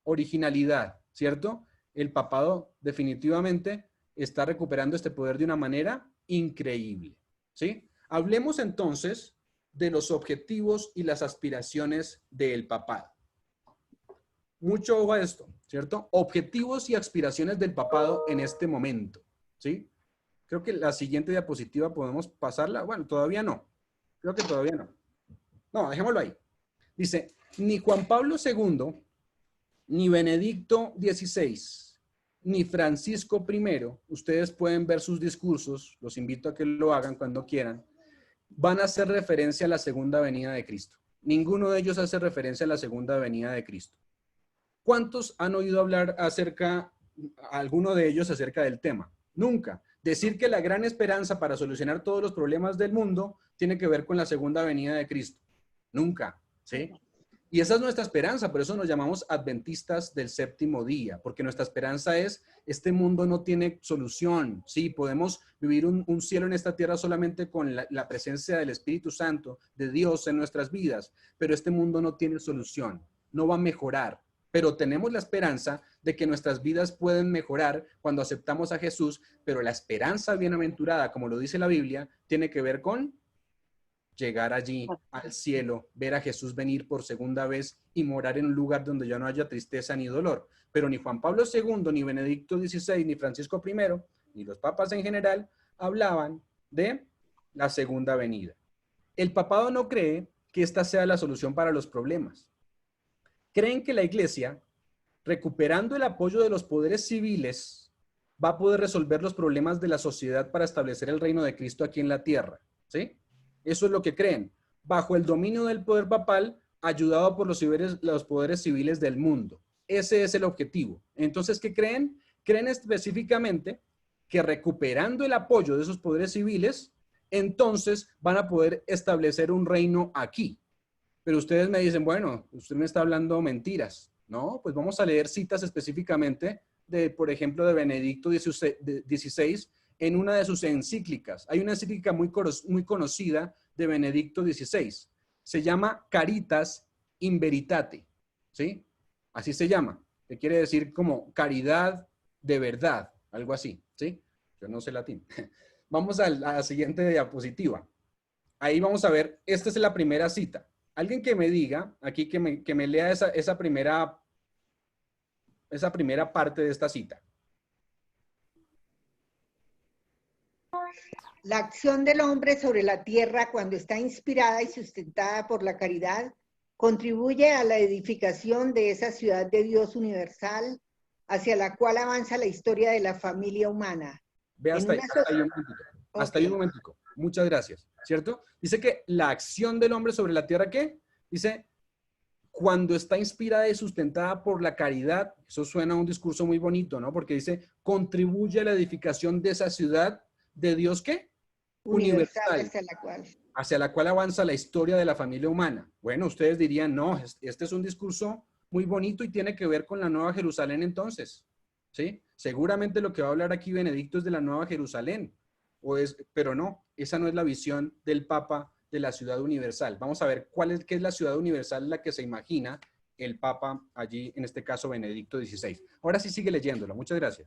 originalidad, ¿cierto? El papado definitivamente está recuperando este poder de una manera increíble, ¿sí? Hablemos entonces de los objetivos y las aspiraciones del papado. Mucho ojo a esto, ¿cierto? Objetivos y aspiraciones del papado en este momento, ¿sí? Creo que la siguiente diapositiva podemos pasarla. Bueno, todavía no. Creo que todavía no. No, dejémoslo ahí. Dice, ni Juan Pablo II, ni Benedicto XVI, ni Francisco I, ustedes pueden ver sus discursos, los invito a que lo hagan cuando quieran, van a hacer referencia a la segunda venida de Cristo. Ninguno de ellos hace referencia a la segunda venida de Cristo. ¿Cuántos han oído hablar alguno de ellos acerca del tema? Nunca. Decir que la gran esperanza para solucionar todos los problemas del mundo tiene que ver con la segunda venida de Cristo. Nunca, ¿sí? Y esa es nuestra esperanza, por eso nos llamamos adventistas del séptimo día, porque nuestra esperanza es, este mundo no tiene solución, sí, podemos vivir un cielo en esta tierra solamente con la presencia del Espíritu Santo, de Dios en nuestras vidas, pero este mundo no tiene solución, no va a mejorar, pero tenemos la esperanza de que nuestras vidas pueden mejorar cuando aceptamos a Jesús, pero la esperanza bienaventurada, como lo dice la Biblia, tiene que ver con llegar allí al cielo, ver a Jesús venir por segunda vez y morar en un lugar donde ya no haya tristeza ni dolor. Pero ni Juan Pablo II, ni Benedicto XVI, ni Francisco I, ni los papas en general, hablaban de la segunda venida. El papado no cree que esta sea la solución para los problemas. Creen que la iglesia, recuperando el apoyo de los poderes civiles, va a poder resolver los problemas de la sociedad para establecer el reino de Cristo aquí en la tierra, ¿sí? Eso es lo que creen, bajo el dominio del poder papal, ayudado por los poderes civiles del mundo. Ese es el objetivo. Entonces, ¿qué creen? Creen específicamente que recuperando el apoyo de esos poderes civiles, entonces van a poder establecer un reino aquí. Pero ustedes me dicen, bueno, usted me está hablando mentiras. No, pues vamos a leer citas específicamente de, por ejemplo, de Benedicto XVI, en una de sus encíclicas. Hay una encíclica muy conocida de Benedicto XVI. Se llama Caritas in Veritate, ¿sí? Así se llama, que quiere decir como caridad de verdad, algo así, ¿sí? Yo no sé latín. Vamos a la siguiente diapositiva. Ahí vamos a ver, esta es la primera cita. Alguien que me diga, aquí que me lea esa primera parte de esta cita. La acción del hombre sobre la tierra, cuando está inspirada y sustentada por la caridad, contribuye a la edificación de esa ciudad de Dios universal, hacia la cual avanza la historia de la familia humana. Ve hasta ahí un momentico. Muchas gracias, ¿cierto? Dice que la acción del hombre sobre la tierra, ¿qué? Dice, cuando está inspirada y sustentada por la caridad, eso suena a un discurso muy bonito, ¿no? Porque dice, contribuye a la edificación de esa ciudad de Dios, ¿qué? Universal, hacia la cual avanza la historia de la familia humana. Bueno, ustedes dirían, no, este es un discurso muy bonito y tiene que ver con la Nueva Jerusalén entonces, ¿sí? Seguramente lo que va a hablar aquí Benedicto es de la Nueva Jerusalén, pero no, esa no es la visión del Papa de la ciudad universal. Vamos a ver qué es la ciudad universal la que se imagina el Papa allí, en este caso Benedicto XVI. Ahora sí sigue leyéndolo, muchas gracias.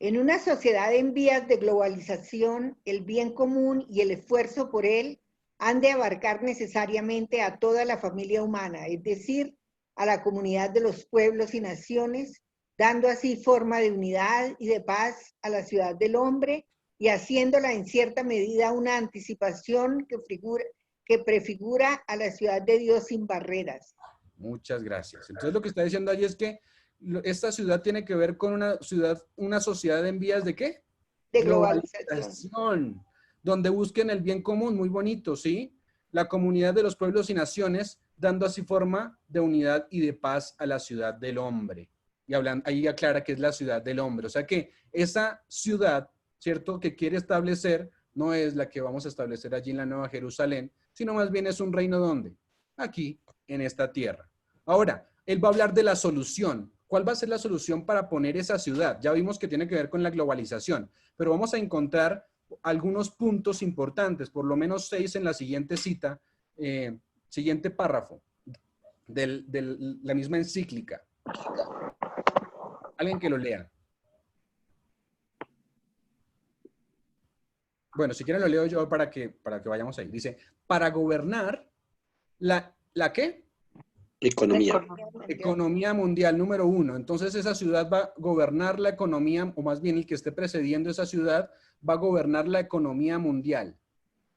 En una sociedad en vías de globalización, el bien común y el esfuerzo por él han de abarcar necesariamente a toda la familia humana, es decir, a la comunidad de los pueblos y naciones, dando así forma de unidad y de paz a la ciudad del hombre y haciéndola en cierta medida una anticipación que prefigura a la ciudad de Dios sin barreras. Muchas gracias. Entonces lo que está diciendo allí es que esta ciudad tiene que ver con una sociedad en vías ¿de qué? De globalización. Globalización, donde busquen el bien común, muy bonito, ¿sí? La comunidad de los pueblos y naciones, dando así forma de unidad y de paz a la ciudad del hombre. Y ahí aclara que es la ciudad del hombre. O sea que esa ciudad, ¿cierto?, que quiere establecer, no es la que vamos a establecer allí en la Nueva Jerusalén, sino más bien es un reino ¿dónde? Aquí, en esta tierra. Ahora, él va a hablar de la solución. ¿Cuál va a ser la solución para poner esa ciudad? Ya vimos que tiene que ver con la globalización, pero vamos a encontrar algunos puntos importantes, por lo menos 6 en la siguiente cita, siguiente párrafo de la misma encíclica. Alguien que lo lea. Bueno, si quieren lo leo yo para que vayamos ahí. Dice, para gobernar ¿la qué? Economía. Economía mundial, número 1. Entonces esa ciudad va a gobernar la economía, o más bien el que esté precediendo esa ciudad, va a gobernar la economía mundial.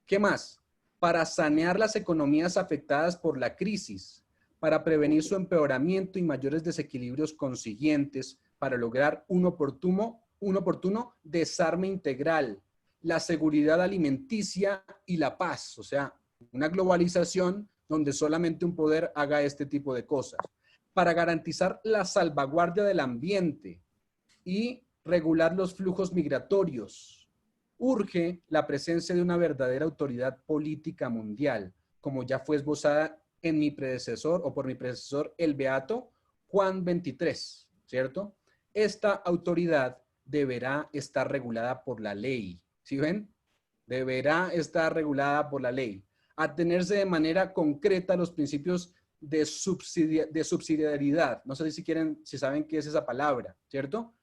¿Qué más? Para sanear las economías afectadas por la crisis, para prevenir su empeoramiento y mayores desequilibrios consiguientes, para lograr un oportuno desarme integral, la seguridad alimenticia y la paz. O sea, una globalización donde solamente un poder haga este tipo de cosas, para garantizar la salvaguardia del ambiente y regular los flujos migratorios. Urge la presencia de una verdadera autoridad política mundial, como ya fue esbozada en mi predecesor o por mi predecesor, el beato Juan 23, ¿cierto? Esta autoridad deberá estar regulada por la ley. ¿Sí ven? Deberá estar regulada por la ley. Atenerse de manera concreta a los principios de subsidiariedad. No sé si saben qué es esa palabra, ¿cierto?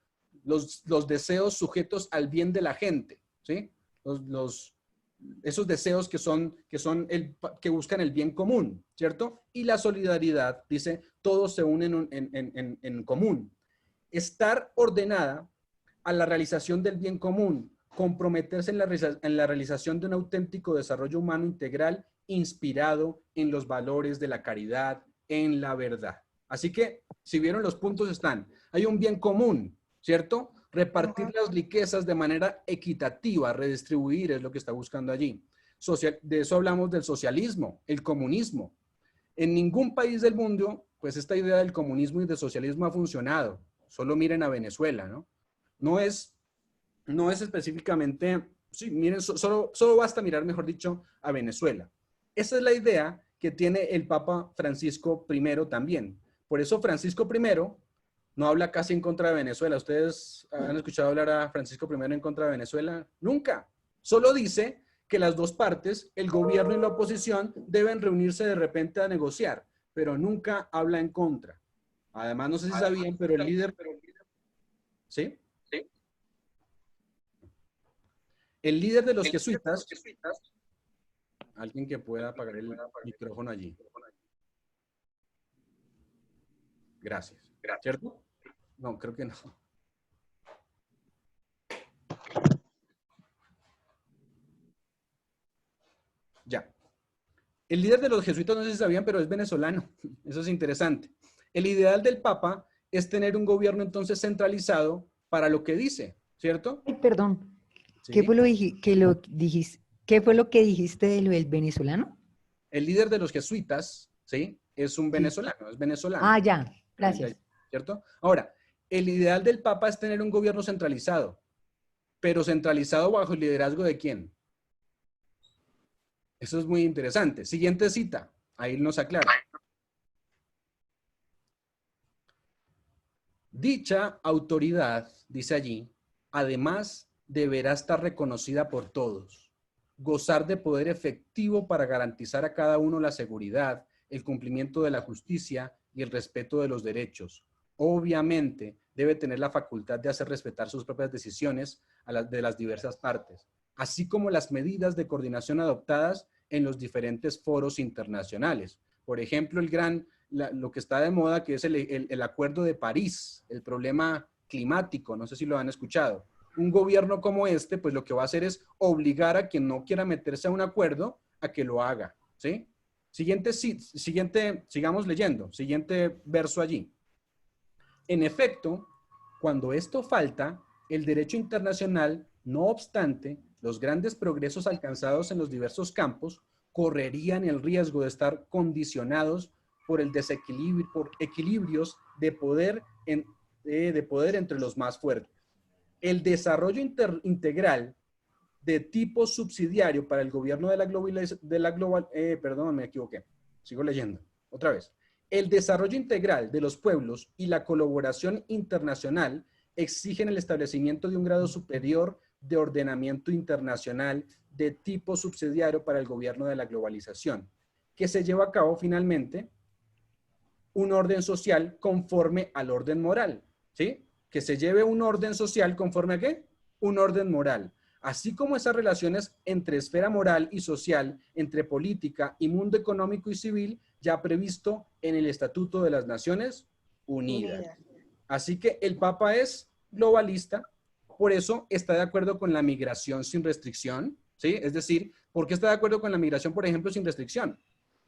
Los deseos sujetos al bien de la gente, ¿sí? Esos deseos que buscan el bien común, ¿cierto? Y la solidaridad, dice, todos se unen en común. Estar ordenada a la realización del bien común, comprometerse en la realización de un auténtico desarrollo humano integral inspirado en los valores de la caridad, en la verdad. Así que, si vieron, los puntos están. Hay un bien común, ¿cierto? Repartir las riquezas de manera equitativa, redistribuir es lo que está buscando allí. De eso hablamos del socialismo, el comunismo. En ningún país del mundo, pues esta idea del comunismo y del socialismo ha funcionado. Solo miren a Venezuela, ¿no? No es específicamente, sí, miren, solo basta mirar, mejor dicho, a Venezuela. Esa es la idea que tiene el Papa Francisco I también. Por eso Francisco I no habla casi en contra de Venezuela. ¿Ustedes han escuchado hablar a Francisco I en contra de Venezuela? Nunca. Solo dice que las dos partes, el gobierno y la oposición, deben reunirse de repente a negociar, pero nunca habla en contra. Además, no sé si sabían, pero el líder... ¿Sí? El líder de los jesuitas, alguien que pueda apagar el micrófono allí. Gracias. ¿Cierto? No, creo que no. Ya. El líder de los jesuitas, no sé si sabían, pero es venezolano. Eso es interesante. El ideal del Papa es tener un gobierno entonces centralizado para lo que dice, ¿cierto? Ay, perdón. ¿Sí? ¿Qué fue lo que dijiste de lo del venezolano? El líder de los jesuitas, ¿sí? Es un venezolano, es venezolano. Ah, ya, gracias. ¿Cierto? Ahora, el ideal del Papa es tener un gobierno centralizado, pero centralizado bajo el liderazgo ¿de quién? Eso es muy interesante. Siguiente cita, ahí nos aclara. Dicha autoridad, dice allí, además deberá estar reconocida por todos, gozar de poder efectivo para garantizar a cada uno la seguridad, el cumplimiento de la justicia y el respeto de los derechos. Obviamente, debe tener la facultad de hacer respetar sus propias decisiones de las diversas partes, así como las medidas de coordinación adoptadas en los diferentes foros internacionales. Por ejemplo, lo que está de moda, que es el Acuerdo de París, el problema climático, no sé si lo han escuchado. Un gobierno como este, pues lo que va a hacer es obligar a quien no quiera meterse a un acuerdo a que lo haga, ¿sí? Sigamos leyendo, siguiente verso allí. En efecto, cuando esto falta, el derecho internacional, no obstante, los grandes progresos alcanzados en los diversos campos correrían el riesgo de estar condicionados por el desequilibrio, por equilibrios de poder entre los más fuertes. El desarrollo integral de tipo subsidiario para el gobierno de la global, perdón, me equivoqué. Sigo leyendo. Otra vez. El desarrollo integral de los pueblos y la colaboración internacional exigen el establecimiento de un grado superior de ordenamiento internacional de tipo subsidiario para el gobierno de la globalización, que se lleva a cabo finalmente un orden social conforme al orden moral, ¿sí? Que se lleve un orden social conforme a ¿qué? Un orden moral. Así como esas relaciones entre esfera moral y social, entre política y mundo económico y civil, ya previsto en el Estatuto de las Naciones Unidas. Así que el Papa es globalista, por eso está de acuerdo con la migración sin restricción, ¿sí? Es decir, ¿por qué está de acuerdo con la migración, por ejemplo, sin restricción?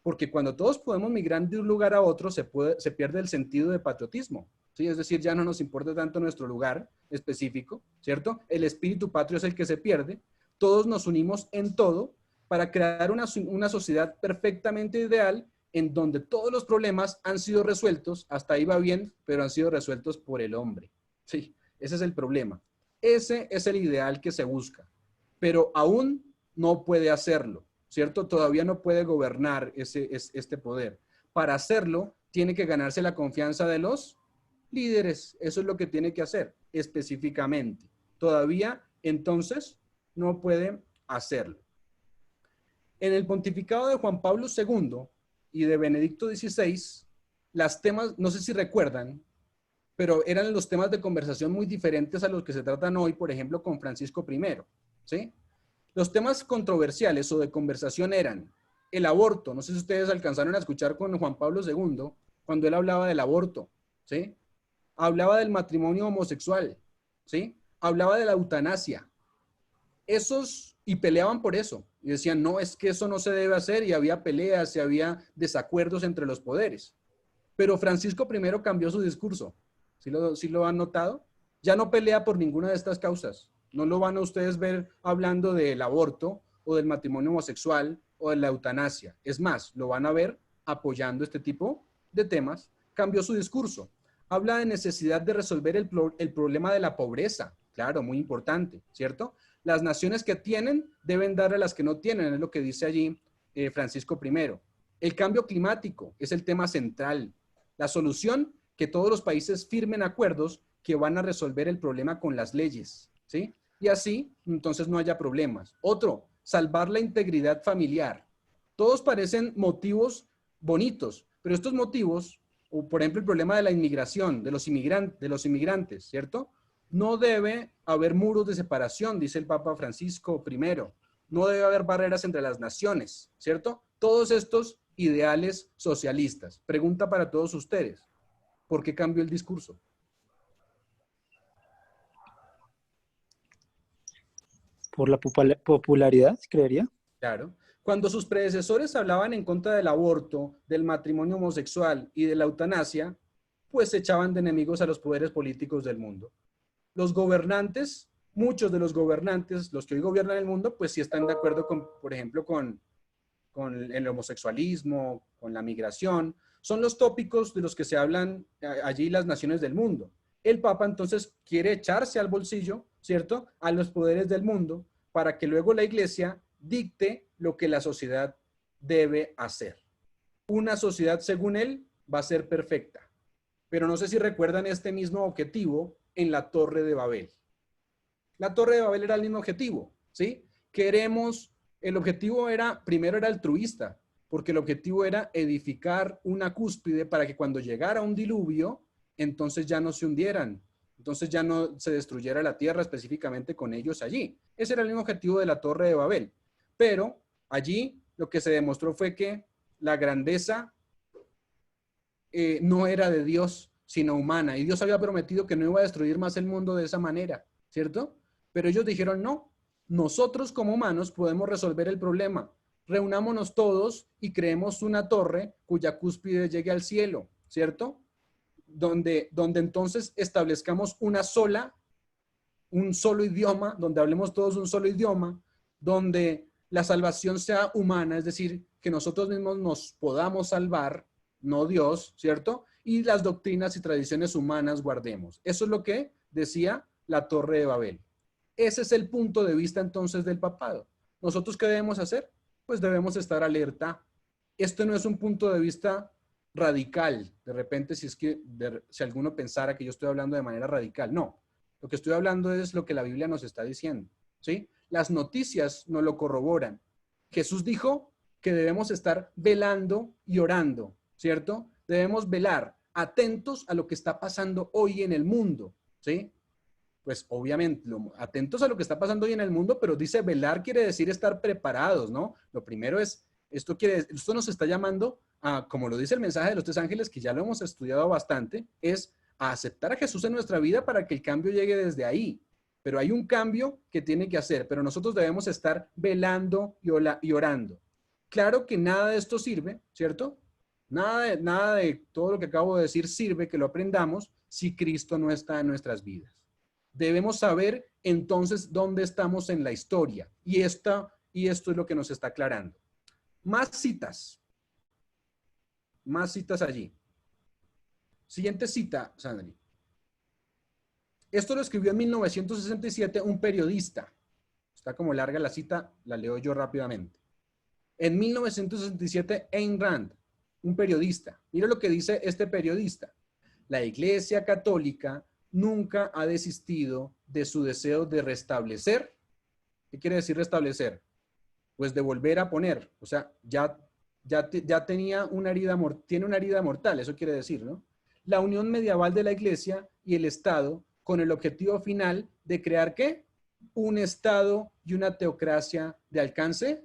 Porque cuando todos podemos migrar de un lugar a otro, se pierde el sentido de patriotismo, ¿sí? Es decir, ya no nos importa tanto nuestro lugar específico, ¿cierto? El espíritu patrio es el que se pierde. Todos nos unimos en todo para crear una sociedad perfectamente ideal en donde todos los problemas han sido resueltos, hasta ahí va bien, pero han sido resueltos por el hombre, ¿sí? Ese es el problema. Ese es el ideal que se busca, pero aún no puede hacerlo, ¿cierto? Todavía no puede gobernar este poder. Para hacerlo, tiene que ganarse la confianza de los líderes. Eso es lo que tiene que hacer específicamente. Todavía, entonces, no puede hacerlo. En el pontificado de Juan Pablo II y de Benedicto XVI, las temas, no sé si recuerdan, pero eran los temas de conversación muy diferentes a los que se tratan hoy, por ejemplo, con Francisco I, ¿sí? Los temas controversiales o de conversación eran el aborto. No sé si ustedes alcanzaron a escuchar con Juan Pablo II cuando él hablaba del aborto, ¿sí? Hablaba del matrimonio homosexual, ¿sí? Hablaba de la eutanasia. Y peleaban por eso. Y decían, no, es que eso no se debe hacer, y había peleas y había desacuerdos entre los poderes. Pero Francisco I cambió su discurso. ¿Sí lo han notado? Ya no pelea por ninguna de estas causas. No lo van a ustedes ver hablando del aborto o del matrimonio homosexual o de la eutanasia. Es más, lo van a ver apoyando este tipo de temas. Cambió su discurso. Habla de necesidad de resolver el problema de la pobreza. Claro, muy importante, ¿cierto? Las naciones que tienen deben dar a las que no tienen, es lo que dice allí Francisco I. El cambio climático es el tema central. La solución, que todos los países firmen acuerdos que van a resolver el problema con las leyes, ¿sí? Y así, entonces no haya problemas. Otro, salvar la integridad familiar. Todos parecen motivos bonitos, pero estos motivos, o por ejemplo el problema de la inmigración, de los inmigrantes, ¿cierto? No debe haber muros de separación, dice el Papa Francisco I. No debe haber barreras entre las naciones, ¿cierto? Todos estos ideales socialistas. Pregunta para todos ustedes. ¿Por qué cambió el discurso? Por la popularidad, creería. Claro. Cuando sus predecesores hablaban en contra del aborto, del matrimonio homosexual y de la eutanasia, pues se echaban de enemigos a los poderes políticos del mundo. Los gobernantes, muchos de los gobernantes, los que hoy gobiernan el mundo, pues sí están de acuerdo con, por ejemplo, con el homosexualismo, con la migración. Son los tópicos de los que se hablan allí las naciones del mundo. El Papa entonces quiere echarse al bolsillo, ¿cierto?, a los poderes del mundo para que luego la Iglesia dicte lo que la sociedad debe hacer. Una sociedad, según él, va a ser perfecta. Pero no sé si recuerdan este mismo objetivo en la Torre de Babel. La Torre de Babel era el mismo objetivo, ¿sí? El objetivo primero era altruista, porque el objetivo era edificar una cúspide para que cuando llegara un diluvio, entonces ya no se hundieran, entonces ya no se destruyera la tierra específicamente con ellos allí. Ese era el mismo objetivo de la Torre de Babel. Pero allí lo que se demostró fue que la grandeza no era de Dios, sino humana. Y Dios había prometido que no iba a destruir más el mundo de esa manera, ¿cierto? Pero ellos dijeron, no, nosotros como humanos podemos resolver el problema. reunámonos todos y creemos una torre cuya cúspide llegue al cielo, ¿cierto? Donde entonces establezcamos un solo idioma, donde hablemos todos un solo idioma, donde la salvación sea humana, es decir, que nosotros mismos nos podamos salvar, no Dios, ¿cierto? Y las doctrinas y tradiciones humanas guardemos. Eso es lo que decía la Torre de Babel. Ese es el punto de vista entonces del papado. ¿Nosotros qué debemos hacer? Pues debemos estar alerta. Esto no es un punto de vista radical. De repente, si alguno pensara que yo estoy hablando de manera radical. No. Lo que estoy hablando es lo que la Biblia nos está diciendo, ¿sí? Las noticias nos lo corroboran. Jesús dijo que debemos estar velando y orando, ¿cierto? Debemos velar, atentos a lo que está pasando hoy en el mundo, ¿sí? Pues obviamente, atentos a lo que está pasando hoy en el mundo, pero dice velar quiere decir estar preparados, ¿no? Lo primero es, esto nos está llamando a, como lo dice el mensaje de los 3 ángeles, que ya lo hemos estudiado bastante, es a aceptar a Jesús en nuestra vida para que el cambio llegue desde ahí. Pero hay un cambio que tiene que hacer, pero nosotros debemos estar velando y orando. Claro que nada de esto sirve, ¿cierto? Nada de todo lo que acabo de decir sirve que lo aprendamos si Cristo no está en nuestras vidas. Debemos saber entonces dónde estamos en la historia. Y esto es lo que nos está aclarando. Más citas allí. Siguiente cita, Sandri. Esto lo escribió en 1967 un periodista. Está como larga la cita, la leo yo rápidamente. En 1967, Ayn Rand, un periodista. Mira lo que dice este periodista. La Iglesia Católica nunca ha desistido de su deseo de restablecer. ¿Qué quiere decir restablecer? Pues de volver a poner. O sea, ya tenía una herida tiene una herida mortal, eso quiere decir, ¿no? La unión medieval de la Iglesia y el Estado con el objetivo final de crear, ¿qué? Un Estado y una teocracia de alcance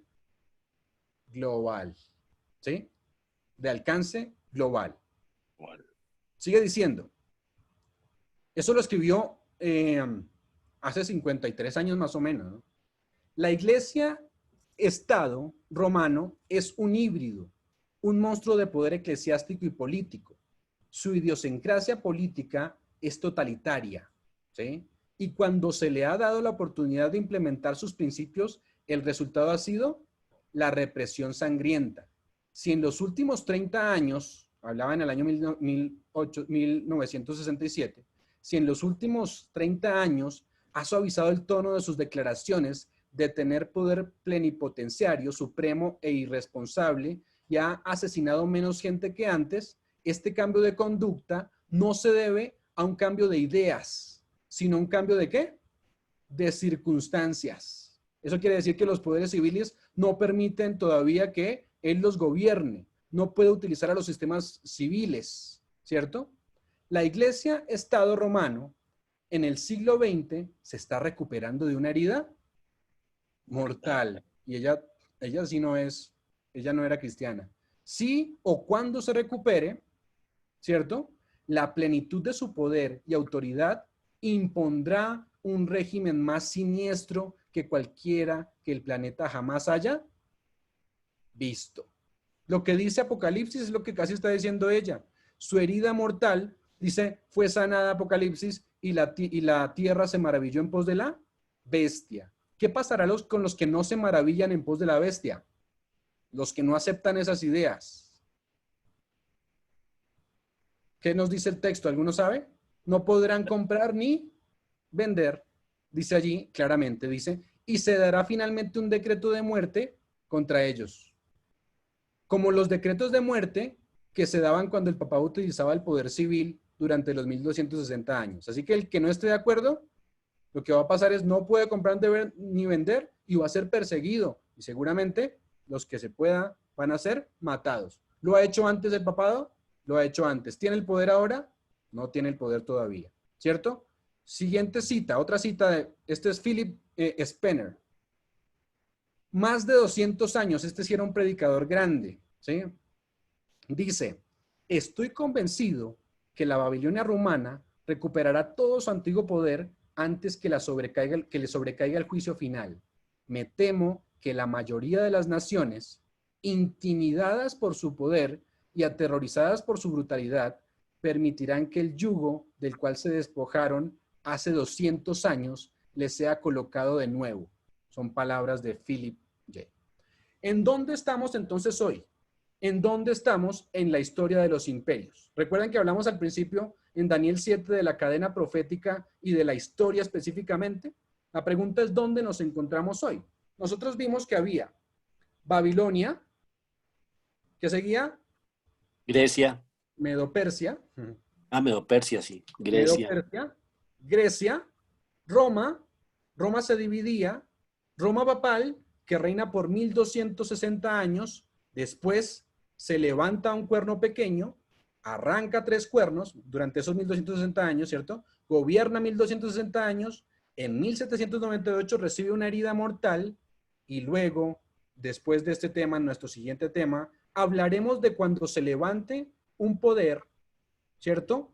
global, ¿sí? De alcance global. Sigue diciendo. Eso lo escribió hace 53 años más o menos, ¿no? La Iglesia-Estado romano es un híbrido, un monstruo de poder eclesiástico y político. Su idiosincrasia política es totalitaria, ¿sí? Y cuando se le ha dado la oportunidad de implementar sus principios, el resultado ha sido la represión sangrienta. Si en los últimos 30 años, hablaba en el año 1967, si en los últimos 30 años ha suavizado el tono de sus declaraciones de tener poder plenipotenciario, supremo e irresponsable y ha asesinado menos gente que antes, este cambio de conducta no se debe a un cambio de ideas, sino un cambio ¿de qué? De circunstancias. Eso quiere decir que los poderes civiles no permiten todavía que él los gobierne. No puede utilizar a los sistemas civiles, ¿cierto? La Iglesia-Estado romano en el siglo XX se está recuperando de una herida mortal. Y ella sí no es, ella no era cristiana. Sí, o cuando se recupere, ¿cierto? La plenitud de su poder y autoridad impondrá un régimen más siniestro que cualquiera que el planeta jamás haya visto. Lo que dice Apocalipsis es lo que casi está diciendo ella. Su herida mortal, dice, fue sanada Apocalipsis y la tierra se maravilló en pos de la bestia. ¿Qué pasará con los que no se maravillan en pos de la bestia? Los que no aceptan esas ideas. ¿Qué nos dice el texto? ¿Alguno sabe? No podrán comprar ni vender. Dice allí claramente, dice, y se dará finalmente un decreto de muerte contra ellos. Como los decretos de muerte que se daban cuando el papado utilizaba el poder civil durante los 1260 años. Así que el que no esté de acuerdo, lo que va a pasar es no puede comprar ni vender y va a ser perseguido. Y seguramente los que se pueda van a ser matados. ¿Lo ha hecho antes el papado? Lo ha hecho antes. ¿Tiene el poder ahora? No tiene el poder todavía, ¿cierto? Siguiente cita, otra cita, este es Philip Spener. Más de 200 años, este sí era un predicador grande, ¿sí? Dice, estoy convencido que la Babilonia romana recuperará todo su antiguo poder antes que le sobrecaiga el juicio final. Me temo que la mayoría de las naciones, intimidadas por su poder y aterrorizadas por su brutalidad, permitirán que el yugo del cual se despojaron hace 200 años les sea colocado de nuevo. Son palabras de Philip J. ¿En dónde estamos entonces hoy? ¿En dónde estamos en la historia de los imperios? Recuerden que hablamos al principio en Daniel 7 de la cadena profética y de la historia específicamente. La pregunta es ¿dónde nos encontramos hoy? Nosotros vimos que había Babilonia, que seguía Grecia. Medo-Persia. Medo-Persia, sí. Grecia. Medo-Persia, Grecia, Roma. Roma se dividía. Roma papal, que reina por 1260 años. Después se levanta un cuerno pequeño, arranca 3 cuernos durante esos 1260 años, ¿cierto? Gobierna 1260 años. En 1798 recibe una herida mortal y luego, después de este tema, en nuestro siguiente tema, hablaremos de cuando se levante un poder, ¿cierto?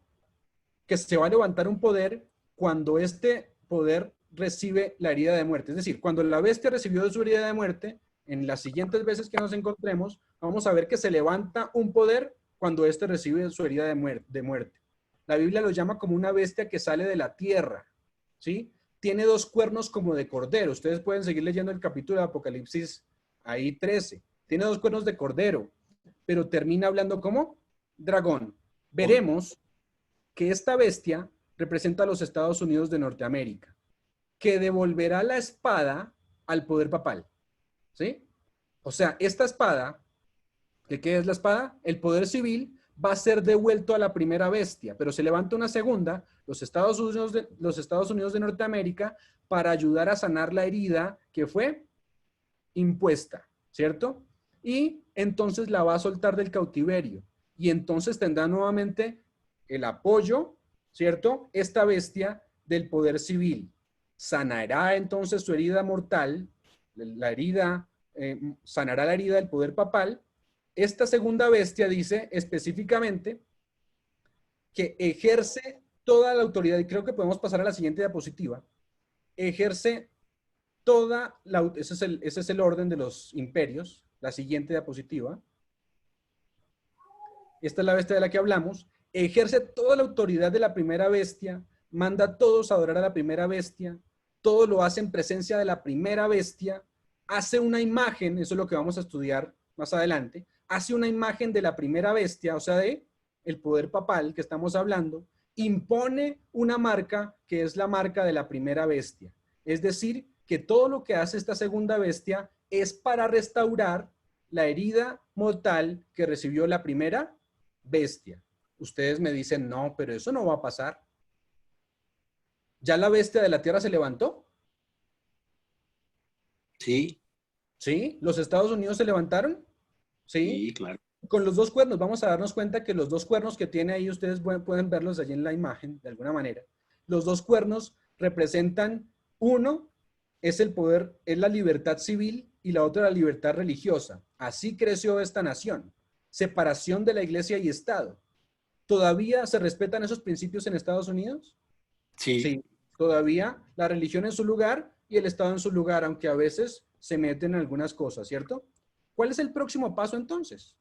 Que se va a levantar un poder cuando este poder recibe la herida de muerte. Es decir, cuando la bestia recibió su herida de muerte, en las siguientes veces que nos encontremos, vamos a ver que se levanta un poder cuando éste recibe su herida de muerte. La Biblia lo llama como una bestia que sale de la tierra, ¿sí? Tiene 2 cuernos como de cordero. Ustedes pueden seguir leyendo el capítulo de Apocalipsis, ahí 13. Tiene 2 cuernos de cordero, pero termina hablando como dragón. Veremos que esta bestia representa a los Estados Unidos de Norteamérica, que devolverá la espada al poder papal, ¿sí? O sea, esta espada, ¿qué es la espada? El poder civil va a ser devuelto a la primera bestia, pero se levanta una segunda, los Estados Unidos de Norteamérica, para ayudar a sanar la herida que fue impuesta, ¿cierto? Y entonces la va a soltar del cautiverio. Y entonces tendrá nuevamente el apoyo, ¿cierto? Esta bestia del poder civil. Sanará entonces su herida mortal, sanará la herida del poder papal. Esta segunda bestia dice específicamente que ejerce toda la autoridad, y creo que podemos pasar a la siguiente diapositiva, ejerce toda la, ese es el orden de los imperios, la siguiente diapositiva. Esta es la bestia de la que hablamos, ejerce toda la autoridad de la primera bestia, manda a todos a adorar a la primera bestia, todo lo hace en presencia de la primera bestia, hace una imagen, eso es lo que vamos a estudiar más adelante, hace una imagen de la primera bestia, o sea, de el poder papal que estamos hablando, impone una marca que es la marca de la primera bestia. Es decir, que todo lo que hace esta segunda bestia es para restaurar la herida mortal que recibió la primera bestia. Ustedes me dicen, no, pero eso no va a pasar. ¿Ya la bestia de la tierra se levantó? Sí. ¿Sí? ¿Los Estados Unidos se levantaron? Sí, sí, claro. Con los 2 cuernos, vamos a darnos cuenta que los 2 cuernos que tiene ahí, ustedes pueden verlos allí en la imagen, de alguna manera. Los 2 cuernos representan, uno es el poder, es la libertad civil y la otra la libertad religiosa. Así creció esta nación. Separación de la iglesia y Estado. ¿Todavía se respetan esos principios en Estados Unidos? Sí. Sí, todavía la religión en su lugar y el Estado en su lugar, aunque a veces se meten en algunas cosas, ¿cierto? ¿Cuál es el próximo paso entonces?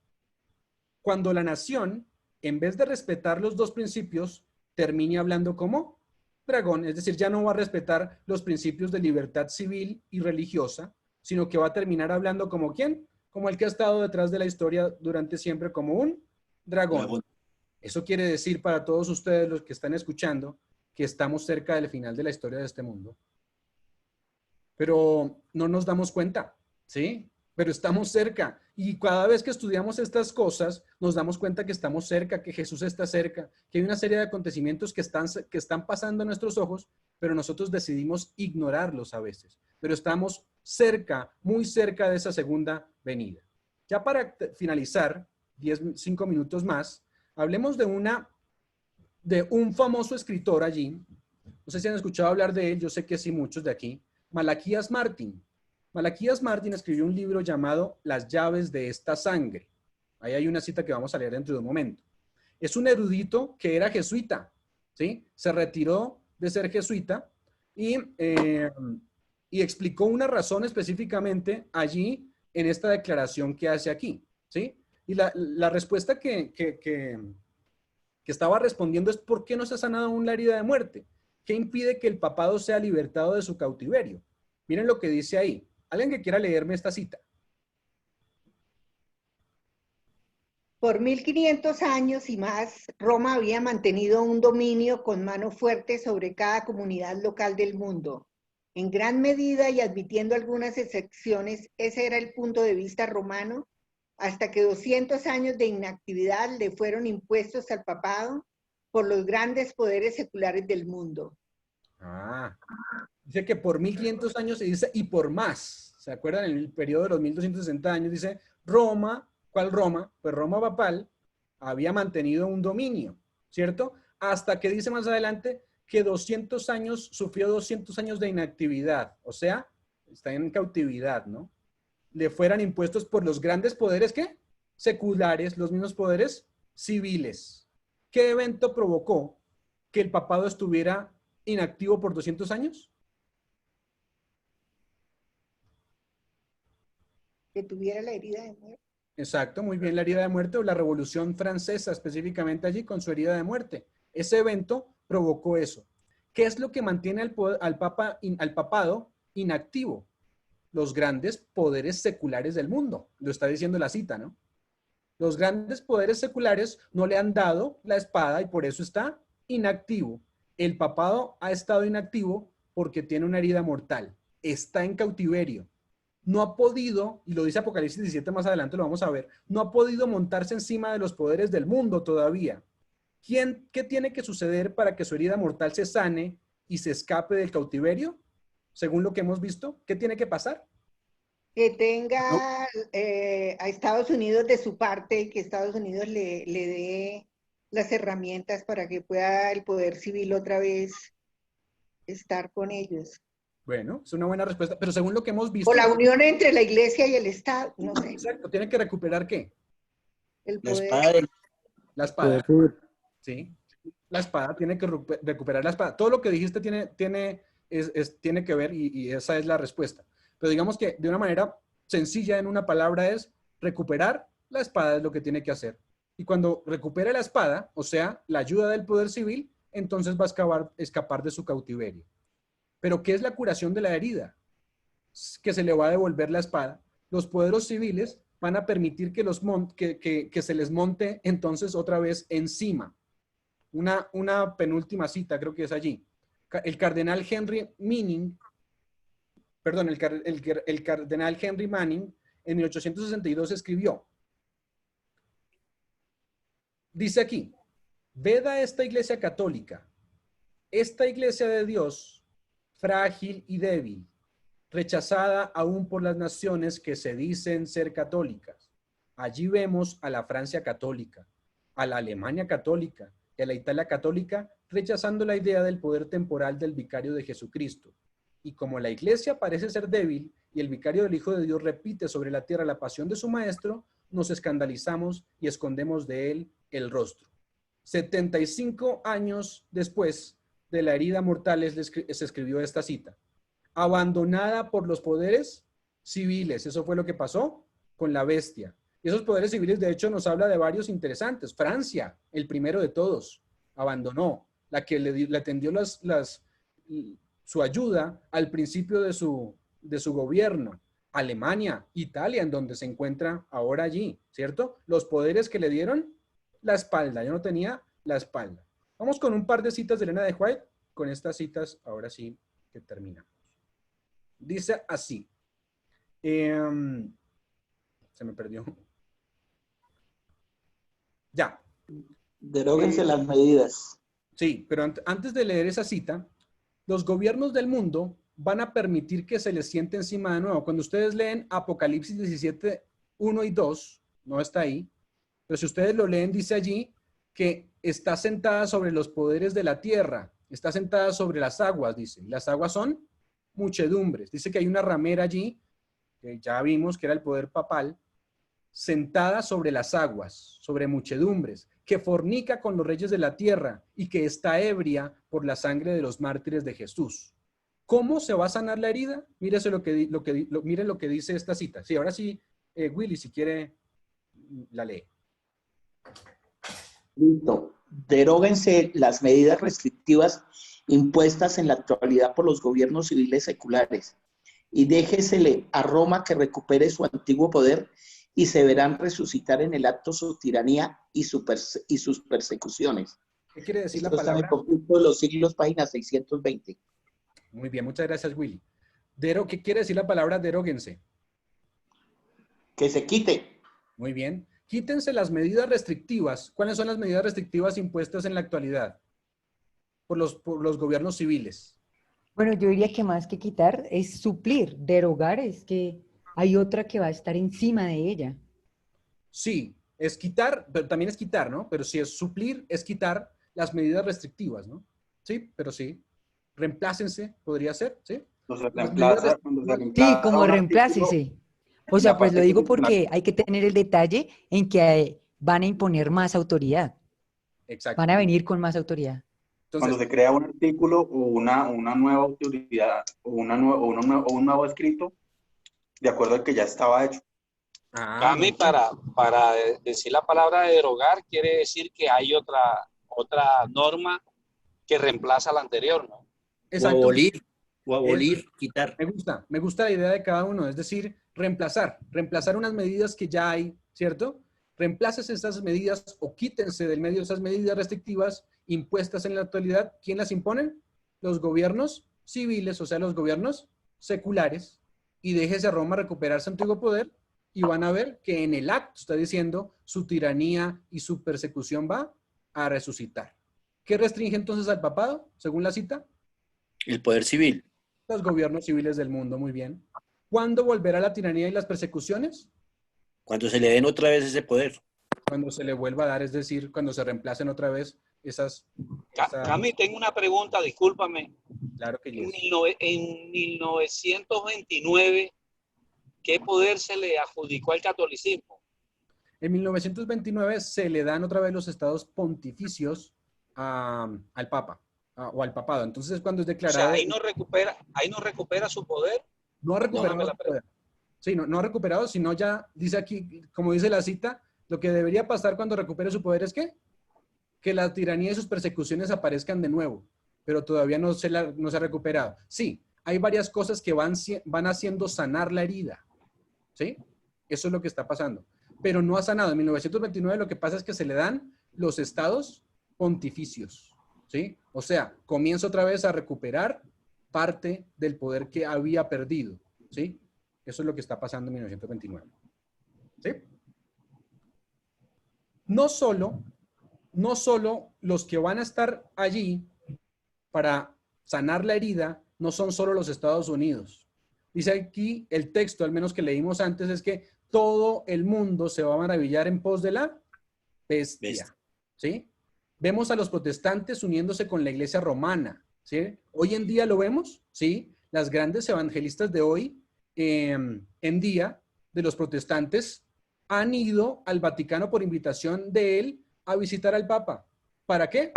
Cuando la nación, en vez de respetar los 2 principios, termine hablando como dragón, es decir, ya no va a respetar los principios de libertad civil y religiosa, sino que va a terminar hablando como ¿quién? Como el que ha estado detrás de la historia durante siempre, como un dragón. Eso quiere decir para todos ustedes los que están escuchando que estamos cerca del final de la historia de este mundo. Pero no nos damos cuenta, ¿sí? Pero estamos cerca. Y cada vez que estudiamos estas cosas, nos damos cuenta que estamos cerca, que Jesús está cerca, que hay una serie de acontecimientos que están pasando a nuestros ojos, pero nosotros decidimos ignorarlos a veces. Pero estamos cerca, muy cerca de esa segunda venida. Ya para finalizar, 5 minutos más, hablemos de un famoso escritor allí. No sé si han escuchado hablar de él, yo sé que sí, muchos de aquí. Malaquías Martín. Malaquías Martín escribió un libro llamado Las llaves de esta sangre. Ahí hay una cita que vamos a leer dentro de un momento. Es un erudito que era jesuita, ¿sí? Se retiró de ser jesuita y y explicó una razón específicamente allí en esta declaración que hace aquí, ¿sí? Y la respuesta que estaba respondiendo es: ¿por qué no se ha sanado aún la herida de muerte? ¿Qué impide que el papado sea libertado de su cautiverio? Miren lo que dice ahí. ¿Alguien que quiera leerme esta cita? Por 1500 años y más, Roma había mantenido un dominio con mano fuerte sobre cada comunidad local del mundo. En gran medida y admitiendo algunas excepciones, ese era el punto de vista romano, hasta que 200 años de inactividad le fueron impuestos al papado por los grandes poderes seculares del mundo. Dice que por 1500 años se dice y por más. ¿Se acuerdan? En el periodo de los 1260 años dice Roma. ¿Cuál Roma? Pues Roma papal había mantenido un dominio, ¿cierto? Hasta que dice más adelante que 200 años, sufrió 200 años de inactividad, o sea, está en cautividad, ¿no? Le fueran impuestos por los grandes poderes, ¿qué? Seculares, los mismos poderes civiles. ¿Qué evento provocó que el papado estuviera inactivo por 200 años? Que tuviera la herida de muerte. Exacto, muy bien, la herida de muerte, o la Revolución Francesa específicamente allí con su herida de muerte. Ese evento provocó eso. ¿Qué es lo que mantiene al papado inactivo? Los grandes poderes seculares del mundo. Lo está diciendo la cita, ¿no? Los grandes poderes seculares no le han dado la espada y por eso está inactivo. El papado ha estado inactivo porque tiene una herida mortal. Está en cautiverio. No ha podido, y lo dice Apocalipsis 17 más adelante, lo vamos a ver, no ha podido montarse encima de los poderes del mundo todavía. ¿Qué tiene que suceder para que su herida mortal se sane y se escape del cautiverio? Según lo que hemos visto, ¿qué tiene que pasar? Que tenga a Estados Unidos de su parte y que Estados Unidos le dé las herramientas para que pueda el poder civil otra vez estar con ellos. Bueno, es una buena respuesta, pero según lo que hemos visto... O la unión entre la iglesia y el Estado, no sé. Exacto, tiene que recuperar ¿qué? El poder. La espada. Sí, la espada, tiene que recuperar la espada. Todo lo que dijiste tiene que ver y esa es la respuesta. Pero digamos que de una manera sencilla, en una palabra, es recuperar la espada, es lo que tiene que hacer. Y cuando recupere la espada, o sea, la ayuda del poder civil, entonces va a escapar de su cautiverio. Pero ¿qué es la curación de la herida? Que se le va a devolver la espada. Los poderes civiles van a permitir que se les monte entonces otra vez encima. Una penúltima cita, creo que es allí. El cardenal Henry Manning, el cardenal Henry Manning en 1862 escribió, dice aquí: ved a esta iglesia católica, esta iglesia de Dios, frágil y débil, rechazada aún por las naciones que se dicen ser católicas. Allí vemos a la Francia católica, a la Alemania católica y a la Italia católica rechazando la idea del poder temporal del vicario de Jesucristo. Y como la iglesia parece ser débil y el vicario del Hijo de Dios repite sobre la tierra la pasión de su maestro, nos escandalizamos y escondemos de él el rostro. 75 años después de la herida mortal se escribió esta cita: abandonada por los poderes civiles. Eso fue lo que pasó con la bestia. Y esos poderes civiles, de hecho, nos habla de varios interesantes. Francia, el primero de todos, abandonó, la que le tendió su ayuda al principio de su gobierno. Alemania, Italia, en donde se encuentra ahora allí, ¿cierto? Los poderes que le dieron la espalda. Yo no tenía la espalda. Vamos con un par de citas de Elena de White. Con estas citas, ahora sí que terminamos. Dice así. Se me perdió. Ya. Deróguense las medidas. Sí, pero antes de leer esa cita, los gobiernos del mundo van a permitir que se les siente encima de nuevo. Cuando ustedes leen Apocalipsis 17, 1 y 2, no está ahí, pero si ustedes lo leen, dice allí que está sentada sobre los poderes de la tierra, está sentada sobre las aguas, dice. Las aguas son muchedumbres. Dice que hay una ramera allí, que ya vimos que era el poder papal, sentada sobre las aguas, sobre muchedumbres, que fornica con los reyes de la tierra y que está ebria por la sangre de los mártires de Jesús. ¿Cómo se va a sanar la herida? Mírese miren lo que dice esta cita. Sí, ahora sí, Willy, si quiere, la lee. Listo. Deróguense las medidas restrictivas impuestas en la actualidad por los gobiernos civiles seculares y déjesele a Roma que recupere su antiguo poder y se verán resucitar en el acto su tiranía y sus persecuciones. ¿Qué quiere decir Esto la está en palabra? el conflicto de los siglos, página 620. Muy bien, muchas gracias, Willy. ¿Qué quiere decir la palabra deróguense? Que se quite. Muy bien. Quítense las medidas restrictivas. ¿Cuáles son las medidas restrictivas impuestas en la actualidad por los gobiernos civiles? Bueno, yo diría que más que quitar es suplir, derogar es que hay otra que va a estar encima de ella. Sí, es quitar, pero también es quitar, ¿no? Pero si es suplir, es quitar las medidas restrictivas, ¿no? Sí, pero sí. Reemplácense, podría ser, ¿sí? Cuando se Las reemplaza, cuando se Sí, reemplaza como un reemplácese. O y sea, la pues lo parte digo funcional. porque hay que tener el detalle en que van a imponer más autoridad. Exacto. Van a venir con más autoridad. Entonces, Cuando se crea un artículo o una nueva autoridad o un nuevo escrito, de acuerdo al que ya estaba hecho. Cami, para decir la palabra derogar, quiere decir que hay otra norma que reemplaza la anterior, ¿no? exacto. O abolir, quitar. Me gusta la idea de cada uno, es decir, reemplazar unas medidas que ya hay, ¿cierto? Reemplácese esas medidas o quítense del medio esas medidas restrictivas impuestas en la actualidad. ¿Quién las imponen? Los gobiernos civiles, o sea, los gobiernos seculares, y déjese a Roma recuperar su antiguo poder y van a ver que en el acto está diciendo su tiranía y su persecución va a resucitar. ¿Qué restringe entonces al papado, según la cita? El poder civil. Los gobiernos civiles del mundo, muy bien. ¿Cuándo volverá la tiranía y las persecuciones? Cuando se le den otra vez ese poder. Cuando se le vuelva a dar, es decir, cuando se reemplacen otra vez esas... Cami, tengo una pregunta, discúlpame. Claro que yes. En 1929, ¿qué poder se le adjudicó al catolicismo? En 1929 se le dan otra vez los estados pontificios al Papa o al papado. Entonces, cuando es declarado... O sea, ahí no recupera su poder. No ha recuperado su poder. Sí, no ha recuperado, sino ya dice aquí, como dice la cita, lo que debería pasar cuando recupere su poder es ¿qué? Que la tiranía y sus persecuciones aparezcan de nuevo, pero todavía no se ha recuperado. Sí, hay varias cosas que van haciendo sanar la herida, ¿sí? Eso es lo que está pasando. Pero no ha sanado. En 1929 lo que pasa es que se le dan los estados pontificios, ¿sí? O sea, comienza otra vez a recuperar parte del poder que había perdido, ¿sí? Eso es lo que está pasando en 1929, ¿sí? No solo los que van a estar allí para sanar la herida, no son solo los Estados Unidos. Dice aquí el texto, al menos que leímos antes, es que todo el mundo se va a maravillar en pos de la bestia, ¿sí? Vemos a los protestantes uniéndose con la iglesia romana, ¿sí? Hoy en día lo vemos, ¿sí? Las grandes evangelistas de hoy en día, de los protestantes, han ido al Vaticano por invitación de él a visitar al Papa. ¿Para qué?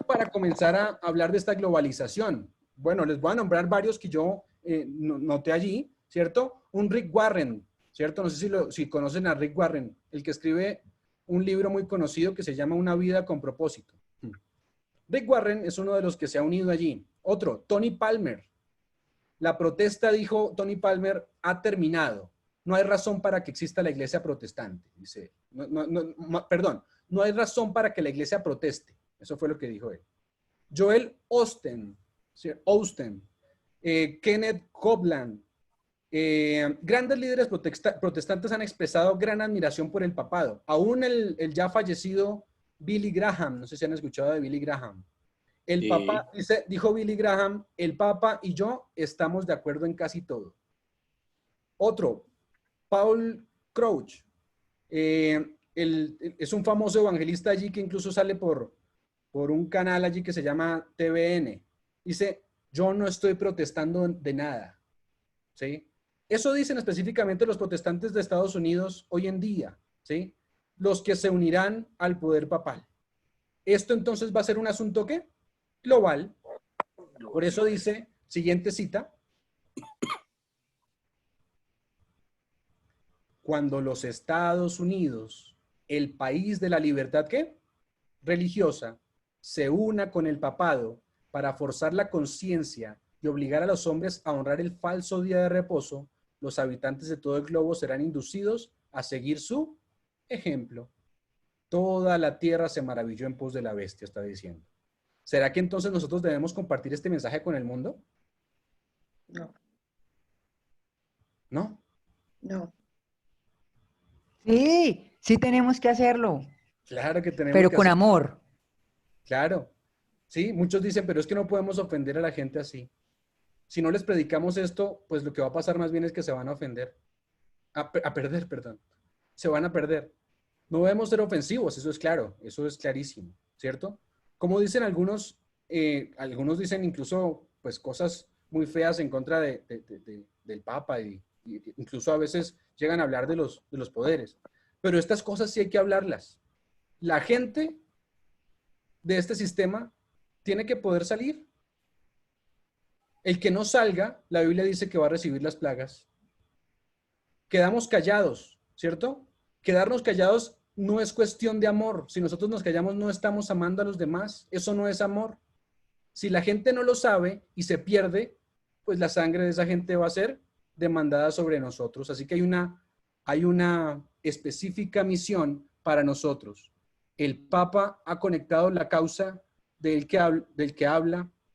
Para comenzar a hablar de esta globalización. Bueno, les voy a nombrar varios que yo noté allí, ¿cierto? Un Rick Warren, ¿cierto? No sé si conocen a Rick Warren, el que escribe un libro muy conocido que se llama Una vida con propósito. Rick Warren es uno de los que se ha unido allí. Otro, Tony Palmer. La protesta, dijo Tony Palmer, ha terminado. No hay razón para que exista la iglesia protestante. Dice, no hay razón para que la iglesia proteste. Eso fue lo que dijo él. Joel Osteen, Kenneth Copeland, grandes líderes protestantes han expresado gran admiración por el papado. Aún el ya fallecido Billy Graham, no sé si han escuchado de Billy Graham. El Papa, dijo Billy Graham, el Papa y yo estamos de acuerdo en casi todo. Otro, Paul Crouch, es un famoso evangelista allí que incluso sale por un canal allí que se llama TVN. Dice, yo no estoy protestando de nada, ¿sí? Eso dicen específicamente los protestantes de Estados Unidos hoy en día, ¿sí? Los que se unirán al poder papal. Esto entonces va a ser un asunto, ¿qué? Global. Por eso dice, Siguiente cita. Cuando los Estados Unidos, el país de la libertad, ¿qué? Religiosa, se una con el papado para forzar la conciencia y obligar a los hombres a honrar el falso día de reposo, los habitantes de todo el globo serán inducidos a seguir su ejemplo. Toda la tierra se maravilló en pos de la bestia, está diciendo. ¿Será que entonces nosotros debemos compartir este mensaje con el mundo? No. ¿No? No. Sí, sí tenemos que hacerlo, Claro que tenemos pero que con hacer- amor. Claro. Sí, muchos dicen, pero es que no podemos ofender a la gente así. Si no les predicamos esto, pues lo que va a pasar más bien es que se van a ofender. A perder, perdón. Se van a perder. No debemos ser ofensivos, eso es claro, eso es clarísimo, ¿cierto? Como dicen algunos, algunos dicen incluso pues cosas muy feas en contra del Papa y incluso a veces llegan a hablar de los poderes. Pero estas cosas sí hay que hablarlas. La gente de este sistema tiene que poder salir. El que no salga, la Biblia dice que va a recibir las plagas. Quedamos callados, ¿cierto? Quedarnos callados no es cuestión de amor. Si nosotros nos callamos, no estamos amando a los demás. Eso no es amor. Si la gente no lo sabe y se pierde, pues la sangre de esa gente va a ser demandada sobre nosotros. Así que hay una específica misión para nosotros. El Papa ha conectado la causa de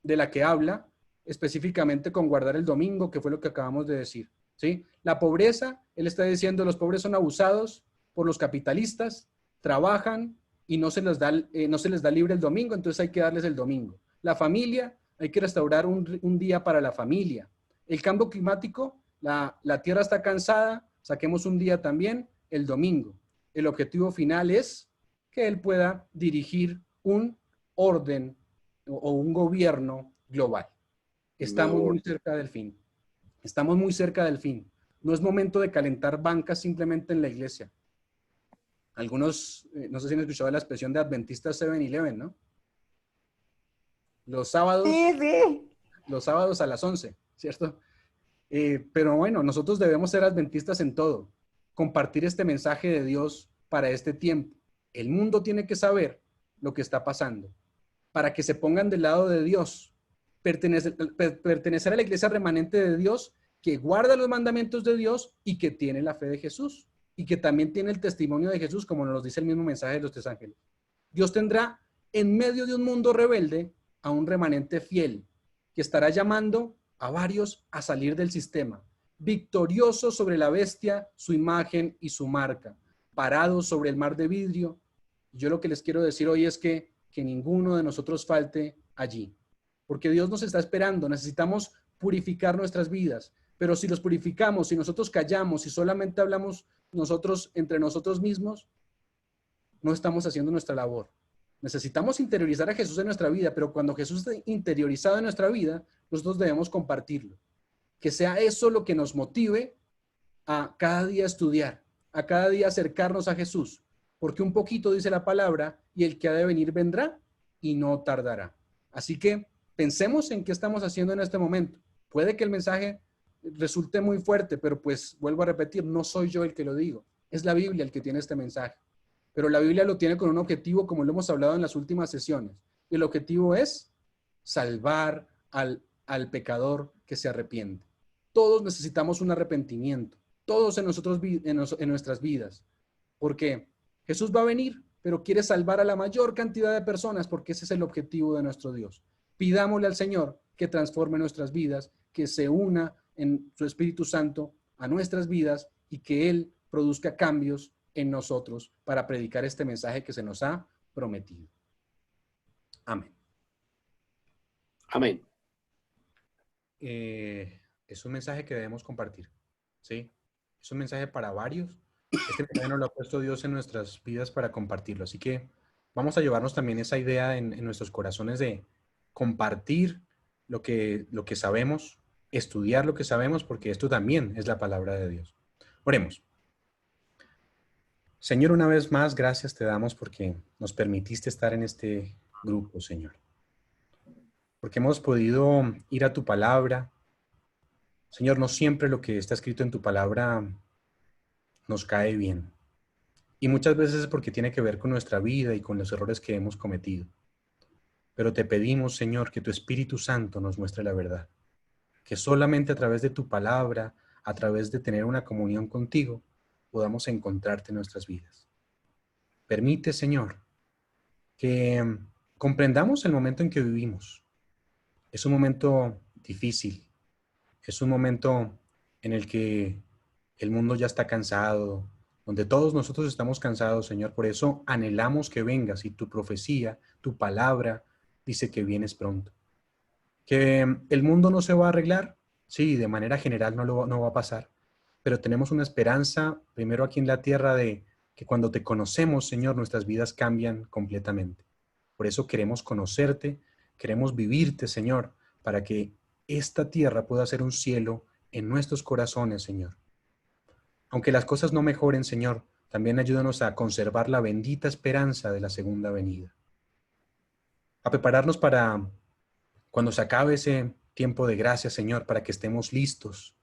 la que habla, específicamente con guardar el domingo, que fue lo que acabamos de decir. ¿Sí? La pobreza, él está diciendo, los pobres son abusados por los capitalistas, trabajan y no se les da libre el domingo, entonces hay que darles el domingo. La familia, hay que restaurar un día para la familia. El cambio climático, la tierra está cansada, saquemos un día también, el domingo. El objetivo final es que él pueda dirigir un orden o un gobierno global. Estamos muy cerca del fin. Estamos muy cerca del fin. No es momento de calentar bancas simplemente en la iglesia. Algunos, no sé si han escuchado la expresión de adventistas 7-Eleven, ¿no? Los sábados, Sí. los sábados a las 11, ¿cierto? Pero bueno, nosotros debemos ser adventistas en todo. Compartir este mensaje de Dios para este tiempo. El mundo tiene que saber lo que está pasando para que se pongan del lado de Dios. Pertenecer a la iglesia remanente de Dios que guarda los mandamientos de Dios y que tiene la fe de Jesús y que también tiene el testimonio de Jesús, como nos dice el mismo mensaje de los 3 ángeles. Dios tendrá en medio de un mundo rebelde a un remanente fiel que estará llamando a varios a salir del sistema, victorioso sobre la bestia, su imagen y su marca, parados sobre el mar de vidrio. Yo lo que les quiero decir hoy es que ninguno de nosotros falte allí, porque Dios nos está esperando. Necesitamos purificar nuestras vidas, pero si los purificamos, si nosotros callamos, si solamente hablamos nosotros entre nosotros mismos, no estamos haciendo nuestra labor. Necesitamos interiorizar a Jesús en nuestra vida, pero cuando Jesús esté interiorizado en nuestra vida, nosotros debemos compartirlo. Que sea eso lo que nos motive a cada día estudiar, a cada día acercarnos a Jesús, porque un poquito dice la palabra, y el que ha de venir vendrá y no tardará. Así que pensemos en qué estamos haciendo en este momento. Puede que el mensaje resulte muy fuerte, pero pues vuelvo a repetir, no soy yo el que lo digo, es la Biblia el que tiene este mensaje. Pero la Biblia lo tiene con un objetivo, como lo hemos hablado en las últimas sesiones. Y el objetivo es salvar al pecador que se arrepiente. Todos necesitamos un arrepentimiento, todos en nuestras vidas, porque Jesús va a venir, pero quiere salvar a la mayor cantidad de personas, porque ese es el objetivo de nuestro Dios. Pidámosle al Señor que transforme nuestras vidas, que se una en su Espíritu Santo a nuestras vidas y que Él produzca cambios en nosotros para predicar este mensaje que se nos ha prometido. Amén. Amén. Es un mensaje que debemos compartir, ¿sí? Es un mensaje para varios. Este mensaje nos lo ha puesto Dios en nuestras vidas para compartirlo. Así que vamos a llevarnos también esa idea en nuestros corazones de compartir lo que sabemos, estudiar lo que sabemos, porque esto también es la palabra de Dios. Oremos. Señor, una vez más, gracias te damos porque nos permitiste estar en este grupo, Señor. porque hemos podido ir a tu palabra. Señor, no siempre lo que está escrito en tu palabra nos cae bien. Y muchas veces es porque tiene que ver con nuestra vida y con los errores que hemos cometido. Pero te pedimos, Señor, que tu Espíritu Santo nos muestre la verdad. Que solamente a través de tu palabra, a través de tener una comunión contigo, podamos encontrarte en nuestras vidas. Permite, Señor, que comprendamos el momento en que vivimos. Es un momento difícil. Es un momento en el que el mundo ya está cansado, donde todos nosotros estamos cansados, Señor. Por eso anhelamos que vengas y tu profecía, tu palabra, dice que vienes pronto. Que el mundo no se va a arreglar, sí, de manera general no va a pasar, pero tenemos una esperanza, primero aquí en la tierra, de que cuando te conocemos, Señor, nuestras vidas cambian completamente. Por eso queremos conocerte, queremos vivirte, Señor, para que esta tierra pueda ser un cielo en nuestros corazones, Señor. Aunque las cosas no mejoren, Señor, también ayúdanos a conservar la bendita esperanza de la segunda venida. A prepararnos para cuando se acabe ese tiempo de gracia, Señor, para que estemos listos,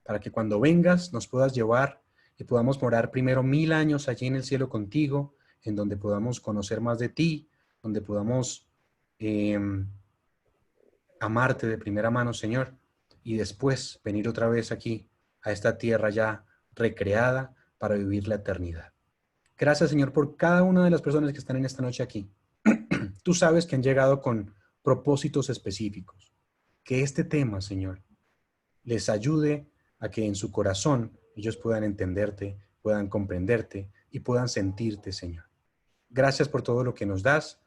para que cuando vengas nos puedas llevar y podamos morar primero 1000 años allí en el cielo contigo, en donde podamos conocer más de ti, donde podamos amarte de primera mano, Señor, y después venir otra vez aquí a esta tierra ya recreada para vivir la eternidad. Gracias, Señor, por cada una de las personas que están en esta noche aquí. Tú sabes que han llegado con propósitos específicos. Que este tema, Señor, les ayude a que en su corazón ellos puedan entenderte, puedan comprenderte y puedan sentirte, Señor. Gracias por todo lo que nos das.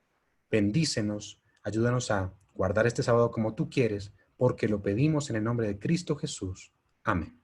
Bendícenos, ayúdanos a guardar este sábado como tú quieres, porque lo pedimos en el nombre de Cristo Jesús. Amén.